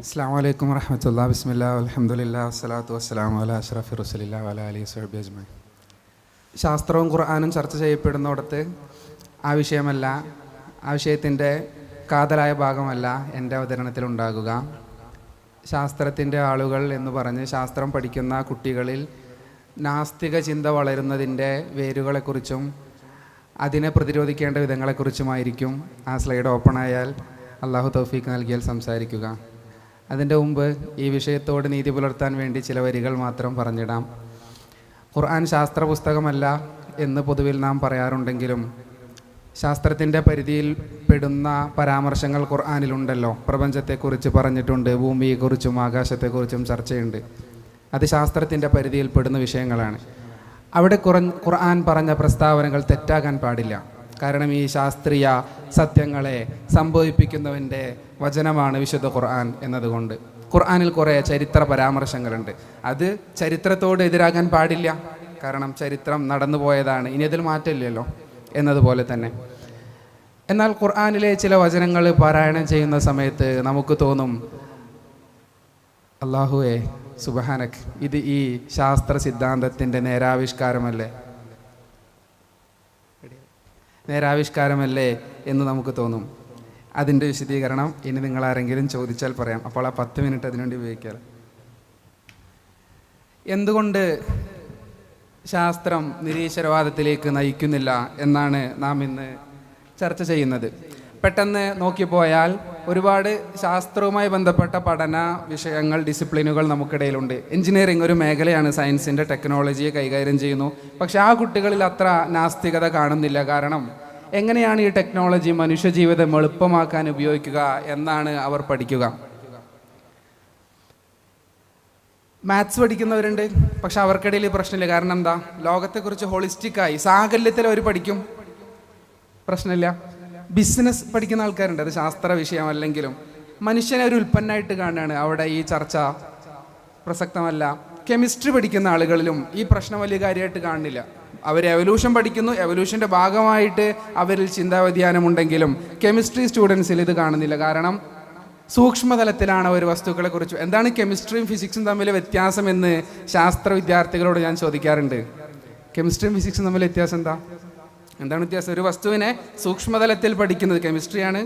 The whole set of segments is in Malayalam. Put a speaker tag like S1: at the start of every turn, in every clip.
S1: അസ്സലാമു അലൈക്കും വറഹ്മത്തുള്ളാഹി ബിസ്മില്ലാഹി വൽഹംദുലില്ലാഹി വസ്സലാത്തു വസ്സലാമു അലാ അഷ്റഫി റസൂലില്ലാഹി വഅലാ ആലിഹി വസഹ്ബിഹി അജ്മഈൻ. ശാസ്ത്രവും ഖുർആനും ചർച്ച ചെയ്യപ്പെടുന്നിടത്ത് ആ വിഷയമല്ല, ആ വിഷയത്തിൻ്റെ കാതലായ ഭാഗമല്ല എൻ്റെ അവതരണത്തിലുണ്ടാകുക. ശാസ്ത്രത്തിൻ്റെ ആളുകൾ എന്ന് പറഞ്ഞ് ശാസ്ത്രം പഠിക്കുന്ന കുട്ടികളിൽ നാസ്തിക ചിന്ത വളരുന്നതിൻ്റെ വേരുകളെക്കുറിച്ചും അതിനെ പ്രതിരോധിക്കേണ്ട വിധങ്ങളെക്കുറിച്ചുമായിരിക്കും ആ സ്ലൈഡ് ഓപ്പൺ ആയാൽ അള്ളാഹു തൗഫീഖ് നൽകിയാൽ സംസാരിക്കുക. അതിൻ്റെ മുമ്പ് ഈ വിഷയത്തോട് നീതി പുലർത്താൻ വേണ്ടി ചില വരികൾ മാത്രം പറഞ്ഞിടാം. ഖുർആൻ ശാസ്ത്ര പുസ്തകമല്ല എന്ന് പൊതുവിൽ നാം പറയാറുണ്ടെങ്കിലും ശാസ്ത്രത്തിൻ്റെ പരിധിയിൽ പെടുന്ന പരാമർശങ്ങൾ ഖുർആനിലുണ്ടല്ലോ. പ്രപഞ്ചത്തെക്കുറിച്ച് പറഞ്ഞിട്ടുണ്ട്, ഭൂമിയെക്കുറിച്ചും ആകാശത്തെക്കുറിച്ചും ചർച്ചയുണ്ട്. അത് ശാസ്ത്രത്തിൻ്റെ പരിധിയിൽ പെടുന്ന വിഷയങ്ങളാണ്. അവിടെ ഖുർആൻ പറഞ്ഞ പ്രസ്താവനകൾ തെറ്റാകാൻ പാടില്ല. കാരണം ഈ ശാസ്ത്രീയ സത്യങ്ങളെ സംഭവിപ്പിക്കുന്നവൻ്റെ വചനമാണ് വിശുദ്ധ ഖുർആൻ എന്നതുകൊണ്ട്. ഖുർആനിൽ കുറേ ചരിത്ര പരാമർശങ്ങളുണ്ട്. അത് ചരിത്രത്തോട് എതിരാകാൻ പാടില്ല, കാരണം ചരിത്രം നടന്നു പോയതാണ്, ഇനി അതിൽ മാറ്റമില്ലല്ലോ എന്നതുപോലെ തന്നെ. എന്നാൽ ഖുർആനിലെ ചില വചനങ്ങൾ പാരായണം ചെയ്യുന്ന സമയത്ത് നമുക്ക് തോന്നും, അല്ലാഹുവേ സുബ്ഹാനക്, ഇത് ഈ ശാസ്ത്ര സിദ്ധാന്തത്തിൻ്റെ നേരാവിഷ്കാരമല്ലേ എന്ന് നമുക്ക് തോന്നും. അതിൻ്റെ വിശദീകരണം ഇനി നിങ്ങളാരെങ്കിലും ചോദിച്ചാൽ പറയാം. അപ്പോൾ ആ 10 മിനിറ്റ് അതിനുവേണ്ടി ഉപയോഗിക്കാം. എന്തുകൊണ്ട് ശാസ്ത്രം നിരീശ്വരവാദത്തിലേക്ക് നയിക്കുന്നില്ല എന്നാണ് നാം ഇന്ന് ചർച്ച ചെയ്യുന്നത്. പെട്ടെന്ന് നോക്കിപ്പോയാൽ ഒരുപാട് ശാസ്ത്രവുമായി ബന്ധപ്പെട്ട പഠന വിഷയങ്ങൾ, ഡിസിപ്ലിനുകൾ നമുക്കിടയിലുണ്ട്. എഞ്ചിനീയറിംഗ് ഒരു മേഖലയാണ്, സയൻസിൻ്റെ ടെക്നോളജിയെ കൈകാര്യം ചെയ്യുന്നു. പക്ഷെ ആ കുട്ടികളിൽ അത്ര നാസ്തികത കാണുന്നില്ല. കാരണം എങ്ങനെയാണ് ഈ ടെക്നോളജി മനുഷ്യജീവിതം എളുപ്പമാക്കാൻ ഉപയോഗിക്കുക എന്നാണ് അവർ പഠിക്കുക. മാത്സ് പഠിക്കുന്നവരുണ്ട്, പക്ഷെ അവർക്കിടയിൽ പ്രശ്നമില്ല. കാരണം എന്താ? ലോകത്തെക്കുറിച്ച് ഹോളിസ്റ്റിക്കായി സാകല്യത്തിൽ അവർ പഠിക്കും, പ്രശ്നമില്ല. ബിസിനസ് പഠിക്കുന്ന ആൾക്കാരുണ്ട്, അത് ശാസ്ത്ര വിഷയമല്ലെങ്കിലും മനുഷ്യനെ ഒരു ഉൽപ്പന്നമായിട്ട് കാണുകയാണ്, അവിടെ ഈ ചർച്ച പ്രസക്തമല്ല. കെമിസ്ട്രി പഠിക്കുന്ന ആളുകളിലും ഈ പ്രശ്നം വലിയ കാര്യമായിട്ട് കാണുന്നില്ല. അവർ എവല്യൂഷൻ പഠിക്കുന്നു, എവല്യൂഷൻ്റെ ഭാഗമായിട്ട് അവരിൽ ചിന്താ വ്യതിയാനമുണ്ടെങ്കിലും കെമിസ്ട്രി സ്റ്റുഡൻസിൽ ഇത് കാണുന്നില്ല. കാരണം സൂക്ഷ്മതലത്തിലാണ് ഒരു വസ്തുക്കളെക്കുറിച്ച്. എന്താണ് കെമിസ്ട്രിയും ഫിസിക്സും തമ്മിൽ വ്യത്യാസം എന്ന് ശാസ്ത്ര വിദ്യാർത്ഥികളോട് ഞാൻ ചോദിക്കാറുണ്ട്. കെമിസ്ട്രിയും ഫിസിക്സും തമ്മിൽ വ്യത്യാസം എന്താണ് വ്യത്യാസം? ഒരു വസ്തുവിനെ സൂക്ഷ്മതലത്തിൽ പഠിക്കുന്നത് കെമിസ്ട്രിയാണ്,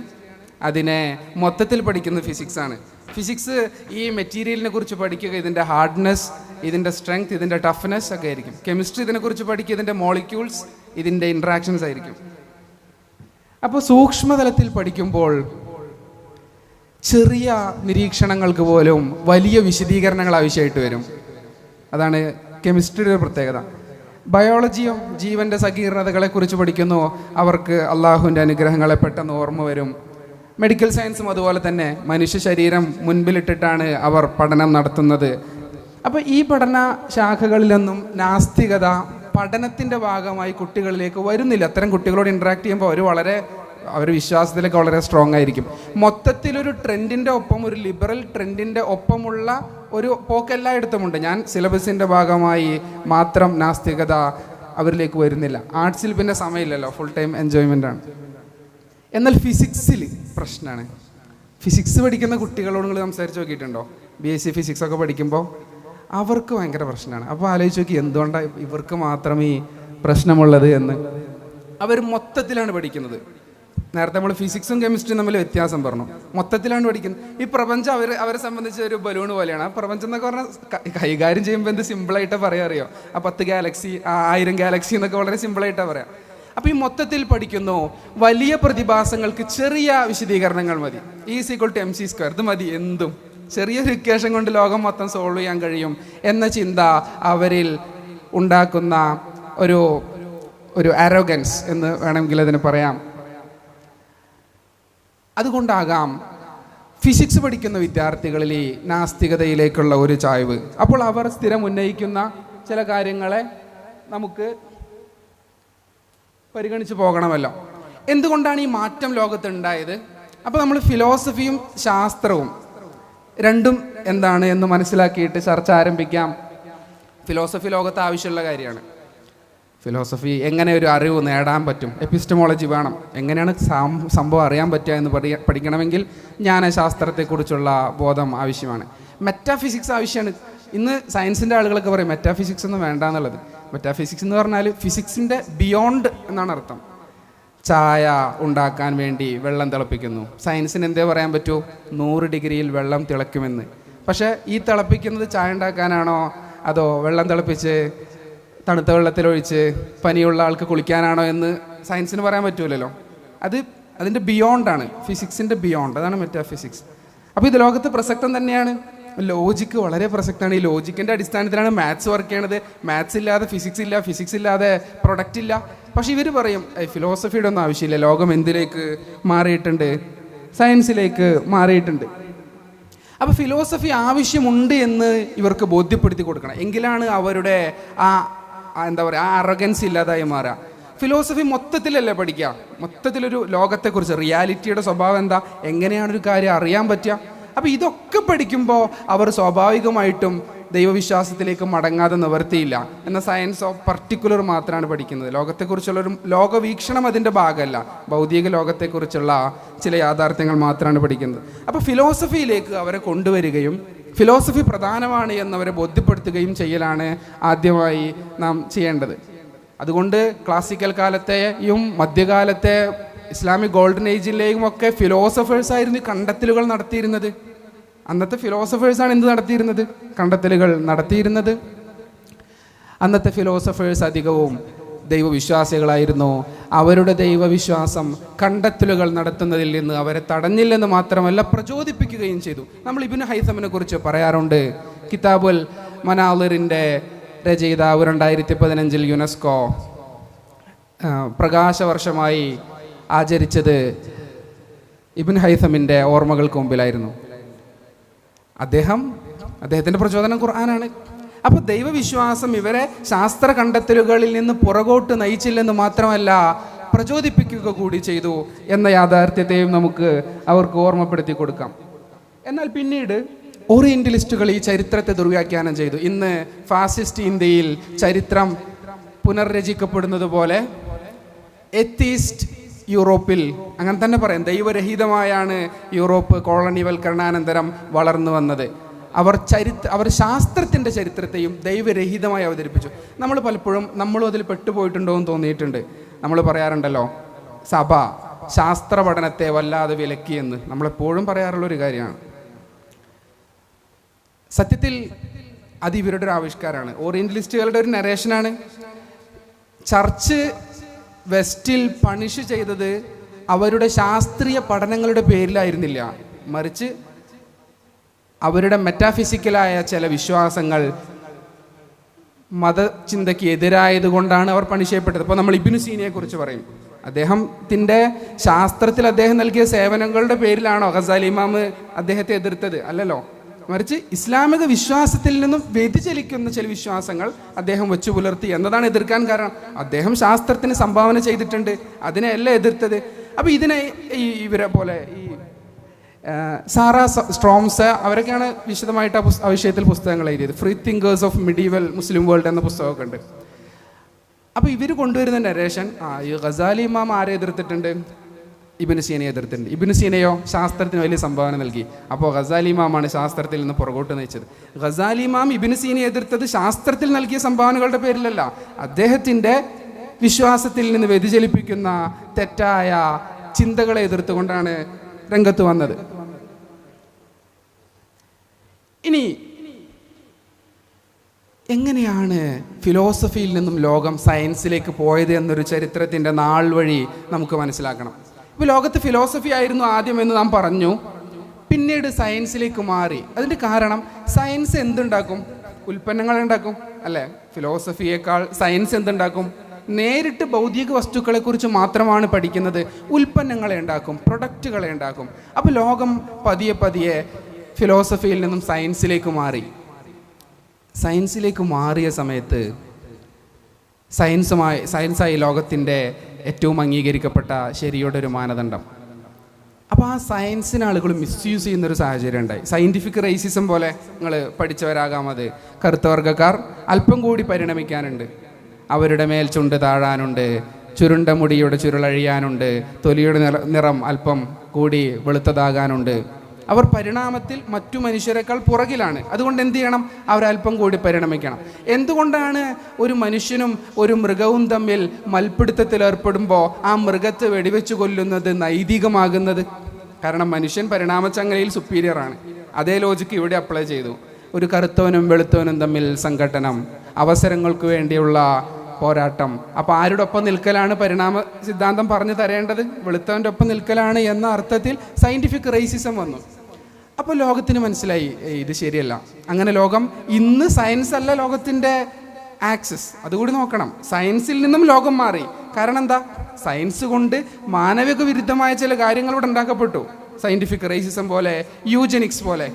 S1: അതിനെ മൊത്തത്തിൽ പഠിക്കുന്നത് ഫിസിക്സാണ്. ഫിസിക്സ് ഈ മെറ്റീരിയലിനെ കുറിച്ച് പഠിക്കുക, ഇതിൻ്റെ ഹാർഡ്നെസ്, ഇതിൻ്റെ സ്ട്രെങ്ത്, ഇതിൻ്റെ ടഫ്നെസ് ഒക്കെ ആയിരിക്കും. കെമിസ്ട്രി ഇതിനെക്കുറിച്ച് പഠിക്കുക, ഇതിൻ്റെ മോളിക്യൂൾസ്, ഇതിൻ്റെ ഇൻട്രാക്ഷൻസ് ആയിരിക്കും. അപ്പോൾ സൂക്ഷ്മതലത്തിൽ പഠിക്കുമ്പോൾ ചെറിയ നിരീക്ഷണങ്ങൾക്ക് പോലും വലിയ വിശദീകരണങ്ങൾ ആവശ്യമായിട്ട് വരും. അതാണ് കെമിസ്ട്രിയുടെ ഒരു പ്രത്യേകത. ബയോളജിയോ ജീവൻ്റെ സങ്കീർണതകളെക്കുറിച്ച് പഠിക്കുന്നു, അവർക്ക് അള്ളാഹുവിൻ്റെ അനുഗ്രഹങ്ങളെ പെട്ടെന്ന് ഓർമ്മ വരും. മെഡിക്കൽ സയൻസും അതുപോലെ തന്നെ മനുഷ്യ ശരീരം മുൻപിലിട്ടിട്ടാണ് അവർ പഠനം നടത്തുന്നത്. അപ്പോൾ ഈ പഠന ശാഖകളിലൊന്നും നാസ്തികത പഠനത്തിൻ്റെ ഭാഗമായി കുട്ടികളിലേക്ക് വരുന്നില്ല. അത്തരം കുട്ടികളോട് ഇൻട്രാക്ട് ചെയ്യുമ്പോൾ അവർ വിശ്വാസത്തിലേക്ക് വളരെ സ്ട്രോങ് ആയിരിക്കും. മൊത്തത്തിലൊരു ട്രെൻഡിൻ്റെ ഒപ്പം, ഒരു ലിബറൽ ട്രെൻഡിൻ്റെ ഒപ്പമുള്ള ഒരു പോക്കെല്ലായിടത്തുമുണ്ട്. ഞാൻ സിലബസിൻ്റെ ഭാഗമായി മാത്രം നാസ്തികത അവരിലേക്ക് വരുന്നില്ല. ആർട്സിൽ പിന്നെ സമയമില്ലല്ലോ, ഫുൾ ടൈം എൻജോയ്മെൻ്റ് ആണ്. എന്നാൽ ഫിസിക്സിൽ പ്രശ്നമാണ്. ഫിസിക്സ് പഠിക്കുന്ന കുട്ടികളോട് നിങ്ങൾ സംസാരിച്ച് നോക്കിയിട്ടുണ്ടോ? BSc ഫിസിക്സ് ഒക്കെ പഠിക്കുമ്പോൾ അവർക്ക് ഭയങ്കര പ്രശ്നമാണ്. അപ്പോൾ ആലോചിച്ച് നോക്കി, എന്തുകൊണ്ടാണ് ഇവർക്ക് മാത്രം ഈ പ്രശ്നമുള്ളത് എന്ന്. അവർ മൊത്തത്തിലാണ് പഠിക്കുന്നത്. നേരത്തെ നമ്മൾ ഫിസിക്സും കെമിസ്ട്രിയും തമ്മിൽ വ്യത്യാസം പറഞ്ഞു. മൊത്തത്തിലാണ് പഠിക്കുന്നത്. ഈ പ്രപഞ്ചം അവരെ സംബന്ധിച്ച് ഒരു ബലൂൺ പോലെയാണ്. ആ പ്രപഞ്ചം എന്നൊക്കെ പറഞ്ഞാൽ കൈകാര്യം ചെയ്യുമ്പോൾ എന്ത് സിമ്പിളായിട്ട് അറിയോ? ആ 10 ഗാലക്സി, 1000 ഗാലക്സി എന്നൊക്കെ വളരെ സിമ്പിളായിട്ടാണ് പറയാം. അപ്പോൾ ഈ മൊത്തത്തിൽ പഠിക്കുന്നു. വലിയ പ്രതിഭാസങ്ങൾക്ക് ചെറിയ വിശദീകരണങ്ങൾ മതി. E=mc², ഇത് മതി. എന്തും ചെറിയൊരു ഇക്വേഷൻ കൊണ്ട് ലോകം മൊത്തം സോൾവ് ചെയ്യാൻ കഴിയും എന്ന ചിന്ത അവരിൽ ഉണ്ടാക്കുന്ന ഒരു അരോഗൻസ് എന്ന് വേണമെങ്കിൽ അതിന് പറയാം. അതുകൊണ്ടാകാം ഫിസിക്സ് പഠിക്കുന്ന വിദ്യാർത്ഥികളിൽ ഈ നാസ്തികതയിലേക്കുള്ള ഒരു ചായ്വ്. അപ്പോൾ അവർ സ്ഥിരം ഉന്നയിക്കുന്ന ചില കാര്യങ്ങളെ നമുക്ക് പരിഗണിച്ച് പോകണമല്ലോ. എന്തുകൊണ്ടാണ് ഈ മാറ്റം ലോകത്തുണ്ടായത്? അപ്പോൾ നമ്മൾ ഫിലോസഫിയും ശാസ്ത്രവും രണ്ടും എന്താണ് എന്ന് മനസ്സിലാക്കിയിട്ട് ചർച്ച ആരംഭിക്കാം. ഫിലോസഫി ലോകത്ത് ആവശ്യമുള്ള കാര്യമാണ്. ഫിലോസഫി എങ്ങനെ ഒരു അറിവ് നേടാൻ പറ്റും, എപ്പിസ്റ്റമോളജി വേണം, എങ്ങനെയാണ് സംഭവം അറിയാൻ പറ്റുക എന്ന് പഠിക്കണമെങ്കിൽ ജ്ഞാനശാസ്ത്രത്തെക്കുറിച്ചുള്ള ബോധം ആവശ്യമാണ്. മെറ്റാഫിസിക്സ് ആവശ്യമാണ്. ഇന്ന് സയൻസിൻ്റെ ആളുകളൊക്കെ പറയും മെറ്റാഫിസിക്സ് ഒന്നും വേണ്ട എന്നുള്ളത്. മെറ്റാഫിസിക്സ് എന്ന് പറഞ്ഞാൽ ഫിസിക്സിൻ്റെ ബിയോണ്ട് എന്നാണ് അർത്ഥം. ചായ ഉണ്ടാക്കാൻ വേണ്ടി വെള്ളം തിളപ്പിക്കുന്നു. സയൻസിന് എന്തേ പറയാൻ പറ്റൂ? 100 ഡിഗ്രിയിൽ വെള്ളം തിളയ്ക്കുമെന്ന്. പക്ഷേ ഈ തിളപ്പിക്കുന്നത് ചായ ഉണ്ടാക്കാനാണോ അതോ വെള്ളം തിളപ്പിച്ച് തണുത്ത വെള്ളത്തിലൊഴിച്ച് പനിയുള്ള ആൾക്ക് കുളിക്കാനാണോ എന്ന് സയൻസിന് പറയാൻ പറ്റൂലല്ലോ. അതിൻ്റെ ബിയോണ്ടാണ്, ഫിസിക്സിൻ്റെ ബിയോണ്ട്. അതാണ് മെറ്റാഫിസിക്സ്. അപ്പോൾ ഇത് ലോകത്ത് പ്രസക്തം തന്നെയാണ്. ലോജിക്ക് വളരെ പ്രസക്തമാണ്. ഈ ലോജിക്കിൻ്റെ അടിസ്ഥാനത്തിലാണ് മാത്സ് വർക്ക് ചെയ്യണത്. മാത്സ് ഇല്ലാതെ ഫിസിക്സ് ഇല്ല, ഫിസിക്സ് ഇല്ലാതെ പ്രൊഡക്റ്റ് ഇല്ല. പക്ഷെ ഇവർ പറയും ഫിലോസഫിയുടെ ഒന്നും ആവശ്യമില്ല, ലോകം എന്തിലേക്ക് മാറിയിട്ടുണ്ട്? സയൻസിലേക്ക് മാറിയിട്ടുണ്ട്. അപ്പോൾ ഫിലോസഫി ആവശ്യമുണ്ട് എന്ന് ഇവർക്ക് ബോധ്യപ്പെടുത്തി കൊടുക്കണം. എങ്കിലാണ് അവരുടെ എന്താ പറയുക, ആ അറഗൻസ് ഇല്ലാതായി മാറുക. ഫിലോസഫി മൊത്തത്തിലല്ലേ പഠിക്കുക, മൊത്തത്തിലൊരു ലോകത്തെക്കുറിച്ച്, റിയാലിറ്റിയുടെ സ്വഭാവം എന്താ, എങ്ങനെയാണൊരു കാര്യം അറിയാൻ പറ്റുക. അപ്പോൾ ഇതൊക്കെ പഠിക്കുമ്പോൾ അവർ സ്വാഭാവികമായിട്ടും ദൈവവിശ്വാസത്തിലേക്ക് മടങ്ങാതെ നിവർത്തിയില്ല. എന്നാൽ സയൻസ് ഓഫ് പർട്ടിക്കുലർ മാത്രമാണ് പഠിക്കുന്നത്. ലോകത്തെക്കുറിച്ചുള്ളൊരു ലോകവീക്ഷണം അതിൻ്റെ ഭാഗമല്ല, ഭൗതിക ലോകത്തെക്കുറിച്ചുള്ള ചില യാഥാർത്ഥ്യങ്ങൾ മാത്രമാണ് പഠിക്കുന്നത്. അപ്പോൾ ഫിലോസഫിയിലേക്ക് അവരെ കൊണ്ടുവരികയും ഫിലോസഫി പ്രധാനമാണ് എന്നവരെ ബോധ്യപ്പെടുത്തുകയും ചെയ്യലാണ് ആദ്യമായി നാം ചെയ്യേണ്ടത്. അതുകൊണ്ട് ക്ലാസിക്കൽ കാലത്തെയും മധ്യകാലത്തെ ഇസ്ലാമിക് ഗോൾഡൻ ഏജിലെയും ഒക്കെ ഫിലോസഫേഴ്സായിരുന്നു കണ്ടെത്തലുകൾ നടത്തിയിരുന്നത്. അന്നത്തെ ഫിലോസഫേഴ്സാണ് എന്ത് നടത്തിയിരുന്നത്? കണ്ടെത്തലുകൾ നടത്തിയിരുന്നത്. അന്നത്തെ ഫിലോസഫേഴ്സ് അധികവും ദൈവവിശ്വാസികളായിരുന്നു. അവരുടെ ദൈവവിശ്വാസം കണ്ടെത്തലുകൾ നടത്തുന്നതിൽ നിന്ന് അവരെ തടഞ്ഞില്ലെന്ന് മാത്രമല്ല പ്രചോദിപ്പിക്കുകയും ചെയ്തു. നമ്മൾ ഇബ്നു ഹൈസമിനെ കുറിച്ച് പറയാറുണ്ട്. കിതാബുൽ മനാളിറിൻ്റെ രചയിതാവ് 2015 യുനെസ്കോ പ്രകാശവർഷമായി ആചരിച്ചത് ഇബ്നു ഹൈസമിൻ്റെ ഓർമ്മകൾക്ക് മുമ്പിലായിരുന്നു. അദ്ദേഹത്തിൻ്റെ പ്രചോദനം ഖുർആനാണ്. അപ്പോൾ ദൈവവിശ്വാസം ഇവരെ ശാസ്ത്ര കണ്ടെത്തലുകളിൽ നിന്ന് പുറകോട്ട് നയിച്ചില്ലെന്ന് മാത്രമല്ല പ്രചോദിപ്പിക്കുക കൂടി ചെയ്തു എന്ന യാഥാർത്ഥ്യത്തെയും നമുക്ക് അവർക്ക് ഓർമ്മപ്പെടുത്തി കൊടുക്കാം. എന്നാൽ പിന്നീട് ഓറിയന്റലിസ്റ്റുകൾ ഈ ചരിത്രത്തെ ദുർവ്യാഖ്യാനം ചെയ്തു. ഇന്ന് ഫാസിസ്റ്റ് ഇന്ത്യയിൽ ചരിത്രം പുനർരചിക്കപ്പെടുന്നത് പോലെ എത്തീസ്റ്റ് യൂറോപ്പിൽ അങ്ങനെ തന്നെ പറയാം, ദൈവരഹിതമായാണ് യൂറോപ്പ് കോളനിവൽക്കരണാനന്തരം വളർന്നു വന്നത്. അവർ ശാസ്ത്രത്തിൻ്റെ ചരിത്രത്തെയും ദൈവരഹിതമായി അവതരിപ്പിച്ചു. നമ്മൾ പലപ്പോഴും നമ്മളും അതിൽ പെട്ടുപോയിട്ടുണ്ടോ എന്ന് തോന്നിയിട്ടുണ്ട്. നമ്മൾ പറയാറുണ്ടല്ലോ സഭ ശാസ്ത്ര പഠനത്തെ വല്ലാതെ വിലക്കിയെന്ന് നമ്മളെപ്പോഴും പറയാറുള്ളൊരു കാര്യമാണ്. സത്യത്തിൽ അത് ഇവരുടെ ഒരു ആവിഷ്കാരമാണ്, ഓറിയന്റലിസ്റ്റുകളുടെ ഒരു നരേഷനാണ്. ചർച്ച് വെസ്റ്റിൽ പണിഷ് ചെയ്തത് അവരുടെ ശാസ്ത്രീയ പഠനങ്ങളുടെ പേരിലായിരുന്നില്ല, മറിച്ച് അവരുടെ മെറ്റാഫിസിക്കലായ ചില വിശ്വാസങ്ങൾ മതചിന്തയ്ക്ക് എതിരായതുകൊണ്ടാണ് അവർ പണിഷ് ചെയ്യപ്പെട്ടത്. ഇപ്പോൾ നമ്മൾ ഇബ്നു സീനയെ കുറിച്ച് പറയും. അദ്ദേഹത്തിൻ്റെ ശാസ്ത്രത്തിൽ അദ്ദേഹം നൽകിയ സേവനങ്ങളുടെ പേരിലാണോ ഗസാലി ഇമാം അദ്ദേഹത്തെ എതിർത്തത്? അല്ലല്ലോ, മറിച്ച് ഇസ്ലാമിക വിശ്വാസത്തിൽ നിന്നും വ്യതിചലിക്കുന്ന ചില വിശ്വാസങ്ങൾ അദ്ദേഹം വെച്ചു പുലർത്തി എന്നതാണ് എതിർക്കാൻ കാരണം. അദ്ദേഹം ശാസ്ത്രത്തിന് സംഭാവന ചെയ്തിട്ടുണ്ട്, അതിനെയല്ല എതിർത്തത്. അപ്പോൾ ഇതിനെ ഇവരെ പോലെ ഈ സാറ സ്ട്രോംസ് അവരൊക്കെയാണ് വിശദമായിട്ട് ആ വിഷയത്തിൽ പുസ്തകങ്ങൾ എഴുതിയത്. Free thinkers of medieval Muslim world എന്ന പുസ്തകമൊക്കെ ഉണ്ട്. അപ്പോൾ ഇവർ കൊണ്ടുവരുന്ന നരേഷൻ ഈ ഗസാലി ഇമാം ആരെ എതിർത്തിട്ടുണ്ട്? ഇബ്നു സീനയെ എതിർത്തിട്ടുണ്ട്. ഇബ്നു സീനയോ ശാസ്ത്രത്തിന് വലിയ സംഭാവന നൽകി. അപ്പോൾ ഗസാലി ഇമാമാണ് ശാസ്ത്രത്തിൽ നിന്ന് പുറകോട്ട് നയിച്ചത്. ഗസാലി ഇമാം ഇബ്നു സീനയെ എതിർത്തത് ശാസ്ത്രത്തിൽ നൽകിയ സംഭാവനകളുടെ പേരിലല്ല, അദ്ദേഹത്തിൻ്റെ വിശ്വാസത്തിൽ നിന്ന് വ്യതിചലിപ്പിക്കുന്ന തെറ്റായ ചിന്തകളെ എതിർത്തുകൊണ്ടാണ് രംഗത്ത് വന്നത്. ഇനി എങ്ങനെയാണ് ഫിലോസഫിയിൽ നിന്നും ലോകം സയൻസിലേക്ക് പോയത് എന്നൊരു ചരിത്രത്തിൻ്റെ നാൾ വഴി നമുക്ക് മനസ്സിലാക്കണം. ഇപ്പോൾ ലോകത്ത് ഫിലോസഫി ആയിരുന്നു ആദ്യം എന്ന് നാം പറഞ്ഞു, പിന്നീട് സയൻസിലേക്ക് മാറി. അതിൻ്റെ കാരണം സയൻസ് എന്തുണ്ടാക്കും? ഉൽപ്പന്നങ്ങൾ ഉണ്ടാക്കും അല്ലേ? ഫിലോസഫിയേക്കാൾ സയൻസ് എന്തുണ്ടാക്കും? നേരിട്ട് ഭൗതിക വസ്തുക്കളെക്കുറിച്ച് മാത്രമാണ് പഠിക്കുന്നത്, ഉൽപ്പന്നങ്ങളെ ഉണ്ടാക്കും, പ്രൊഡക്റ്റുകളെ ഉണ്ടാക്കും. അപ്പോൾ ലോകം പതിയെ പതിയെ ഫിലോസഫിയിൽ നിന്നും സയൻസിലേക്ക് മാറിയ സമയത്ത് സയൻസായി ലോകത്തിൻ്റെ ഏറ്റവും അംഗീകരിക്കപ്പെട്ട ശരിയുടെ ഒരു മാനദണ്ഡം. അപ്പോൾ ആ സയൻസിന് ആളുകൾ മിസ്യൂസ് ചെയ്യുന്നൊരു സാഹചര്യം ഉണ്ടായി. സയൻറ്റിഫിക് റേസിസം പോലെ നിങ്ങൾ പഠിച്ചവരാകാം, അത് കറുത്ത വർഗ്ഗക്കാർ അല്പം കൂടി പരിണമിക്കാനുണ്ട്. അവരുടെ മേൽ ചുണ്ട് താഴാനുണ്ട്, ചുരുണ്ട മുടിയുടെ ചുരുളഴിയാനുണ്ട്, തൊലിയുടെ നിറം അല്പം കൂടി വെളുത്തതാകാനുണ്ട്. അവർ പരിണാമത്തിൽ മറ്റു മനുഷ്യരെക്കാൾ പുറകിലാണ്. അതുകൊണ്ട് എന്ത് ചെയ്യണം? അവരല്പം കൂടി പരിണമിക്കണം. എന്തുകൊണ്ടാണ് ഒരു മനുഷ്യനും ഒരു മൃഗവും തമ്മിൽ മൽപ്പിടുത്തത്തിൽ ഏർപ്പെടുമ്പോൾ ആ മൃഗത്തെ വെടിവെച്ച് കൊല്ലുന്നത് നൈതികമാകുന്നത്? കാരണം മനുഷ്യൻ പരിണാമച്ചങ്ങലയിൽ സുപ്പീരിയർ ആണ്. അതേ ലോജിക്ക് ഇവിടെ അപ്ലൈ ചെയ്തു. ഒരു കറുത്തവനും വെളുത്തവനും തമ്മിൽ സംഘട്ടനം, അവസരങ്ങൾക്ക് വേണ്ടിയുള്ള പോരാട്ടം. അപ്പോൾ ആരുടെ ഒപ്പം നിൽക്കലാണ് പരിണാമ സിദ്ധാന്തം പറഞ്ഞു തരേണ്ടത്? വെളുത്തവൻ്റെ ഒപ്പം നിൽക്കലാണ് എന്ന അർത്ഥത്തിൽ സയൻറ്റിഫിക് റേസിസം വന്നു. അപ്പോൾ ലോകത്തിന് മനസ്സിലായി ഇത് ശരിയല്ല. അങ്ങനെ ലോകം ഇന്ന് സയൻസ് അല്ല ലോകത്തിൻ്റെ ആക്സസ്, അതുകൂടി നോക്കണം. സയൻസിൽ നിന്നും ലോകം മാറി. കാരണം എന്താ? സയൻസ് കൊണ്ട് മാനവിക വിരുദ്ധമായ ചില കാര്യങ്ങളോട് ഉണ്ടാക്കപ്പെട്ടു. സയൻറ്റിഫിക് റേസിസം പോലെ, യൂജനിക്സ് പോലെ.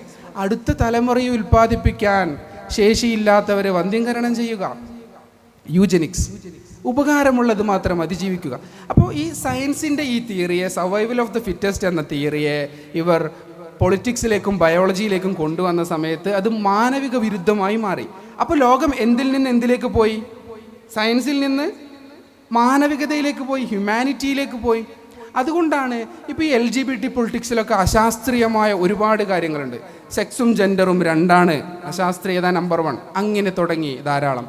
S1: അടുത്ത തലമുറയെ ഉൽപ്പാദിപ്പിക്കാൻ ശേഷിയില്ലാത്തവരെ വന്ധ്യംകരണം ചെയ്യുക, യൂജനിക്സ്. ഉപകാരമുള്ളത് മാത്രം അതിജീവിക്കുക. അപ്പോൾ ഈ സയൻസിൻ്റെ ഈ തിയറിയെ, സർവൈവൽ ഓഫ് ദ ഫിറ്റസ്റ്റ് എന്ന തിയറിയെ ഇവർ പൊളിറ്റിക്സിലേക്കും ബയോളജിയിലേക്കും കൊണ്ടുവന്ന സമയത്ത് അത് മാനവിക വിരുദ്ധമായി മാറി. അപ്പോൾ ലോകം എന്തിൽ നിന്ന് എന്തിലേക്ക് പോയി? സയൻസിൽ നിന്ന് മാനവികതയിലേക്ക് പോയി, ഹ്യൂമാനിറ്റിയിലേക്ക് പോയി. അതുകൊണ്ടാണ് ഇപ്പോൾ ഈ LGBT പൊളിറ്റിക്സിലൊക്കെ അശാസ്ത്രീയമായ ഒരുപാട് കാര്യങ്ങളുണ്ട്. സെക്സും ജെൻഡറും രണ്ടാണ്, അശാസ്ത്രീയത നമ്പർ 1, അങ്ങനെ തുടങ്ങി ധാരാളം.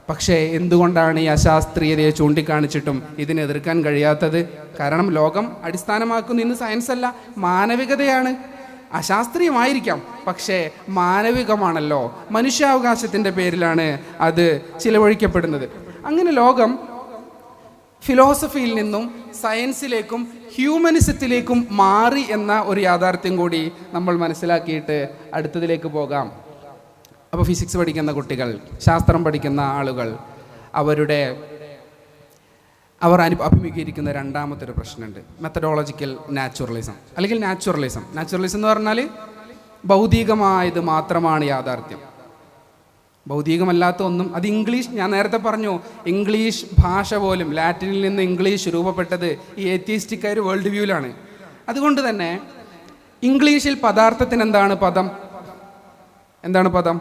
S1: പക്ഷേ എന്തുകൊണ്ടാണ് ഈ അശാസ്ത്രീയതയെ ചൂണ്ടിക്കാണിച്ചിട്ടും ഇതിനെ എതിർക്കാൻ കഴിയാത്തത്? കാരണം ലോകം അടിസ്ഥാനമാക്കുന്ന ഇന്ന് സയൻസ് അല്ല, മാനവികതയാണ്. അശാസ്ത്രീയമായിരിക്കാം, പക്ഷേ മാനവികമാണല്ലോ. മനുഷ്യാവകാശത്തിൻ്റെ പേരിലാണ് അത് ചിലവഴിക്കപ്പെടുന്നത്. അങ്ങനെ ലോകം ഫിലോസഫിയിൽ നിന്നും സയൻസിലേക്കും ഹ്യൂമനിസത്തിലേക്കും മാറി എന്ന ഒരു യാഥാർത്ഥ്യം കൂടി നമ്മൾ മനസ്സിലാക്കിയിട്ട് അടുത്തതിലേക്ക് പോകാം. അപ്പോൾ ഫിസിക്സ് പഠിക്കുന്ന കുട്ടികൾ, ശാസ്ത്രം പഠിക്കുന്ന ആളുകൾ, അവർ അഭിമുഖീകരിക്കുന്ന രണ്ടാമത്തെ ഒരു പ്രശ്നമുണ്ട്, മെത്തഡോളജിക്കൽ നാച്ചുറലിസം അല്ലെങ്കിൽ നാച്ചുറലിസം. നാച്ചുറലിസം എന്ന് പറഞ്ഞാൽ ഭൗതികമായത് മാത്രമാണ് യാഥാർത്ഥ്യം, ഭൗതികമല്ലാത്ത ഒന്നും. അത് ഇംഗ്ലീഷ്, ഞാൻ നേരത്തെ പറഞ്ഞു, ഇംഗ്ലീഷ് ഭാഷ പോലും ലാറ്റിനിൽ നിന്ന് ഇംഗ്ലീഷ് രൂപപ്പെട്ടത് ഈ ഏത്തിയിസ്റ്റിക്കാർ വേൾഡ് വ്യൂവിലാണ്. അതുകൊണ്ട് തന്നെ ഇംഗ്ലീഷിൽ പദാർത്ഥത്തിന് എന്താണ് പദം?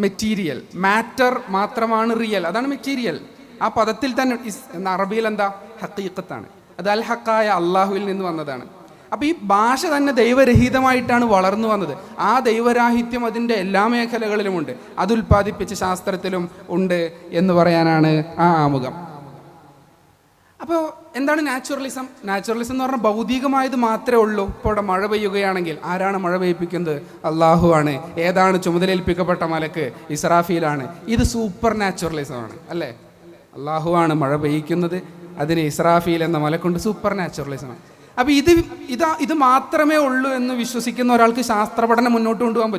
S1: മെറ്റീരിയൽ. മാറ്റർ മാത്രമാണ് റിയൽ, അതാണ് മെറ്റീരിയൽ. ആ പദത്തിൽ തന്നെ എന്ന അറബിയിൽ എന്താ? ഹഖീഖത്താണ്. അത് അൽ ഹക്കായ അള്ളാഹുവിൽ നിന്ന് വന്നതാണ്. അപ്പോൾ ഈ ഭാഷ തന്നെ ദൈവരഹിതമായിട്ടാണ് വളർന്നു വന്നത്. ആ ദൈവരാഹിത്യം അതിൻ്റെ എല്ലാ മേഖലകളിലുമുണ്ട്, അത് ഉൽപ്പാദിപ്പിച്ച ശാസ്ത്രത്തിലും ഉണ്ട് എന്ന് പറയാനാണ് ആ ആമുഖം. അപ്പോൾ എന്താണ് നാച്ചുറലിസം? നാച്ചുറലിസം എന്ന് പറഞ്ഞാൽ ഭൗതികമായത് മാത്രമേ ഉള്ളൂ. ഇപ്പോൾ ഇവിടെ മഴ പെയ്യുകയാണെങ്കിൽ ആരാണ് മഴ പെയ്യിപ്പിക്കുന്നത്? അള്ളാഹു ആണ്. ഏതാണ് ചുമതലയേൽപ്പിക്കപ്പെട്ട മലക്ക്? ഇസ്രാഫീലാണ്. ഇത് സൂപ്പർ നാച്ചുറലിസമാണ് അല്ലേ? അള്ളാഹു ആണ് മഴ പെയ്യിക്കുന്നത്, അതിന് ഇസ്രാഫീൽ എന്ന മലക്കുണ്ട്. സൂപ്പർ നാച്ചുറലിസമാണ്. അപ്പോൾ ഇത് മാത്രമേ ഉള്ളൂ എന്ന് വിശ്വസിക്കുന്ന ഒരാൾക്ക് ശാസ്ത്ര പഠനം മുന്നോട്ട് കൊണ്ടുപോകാൻ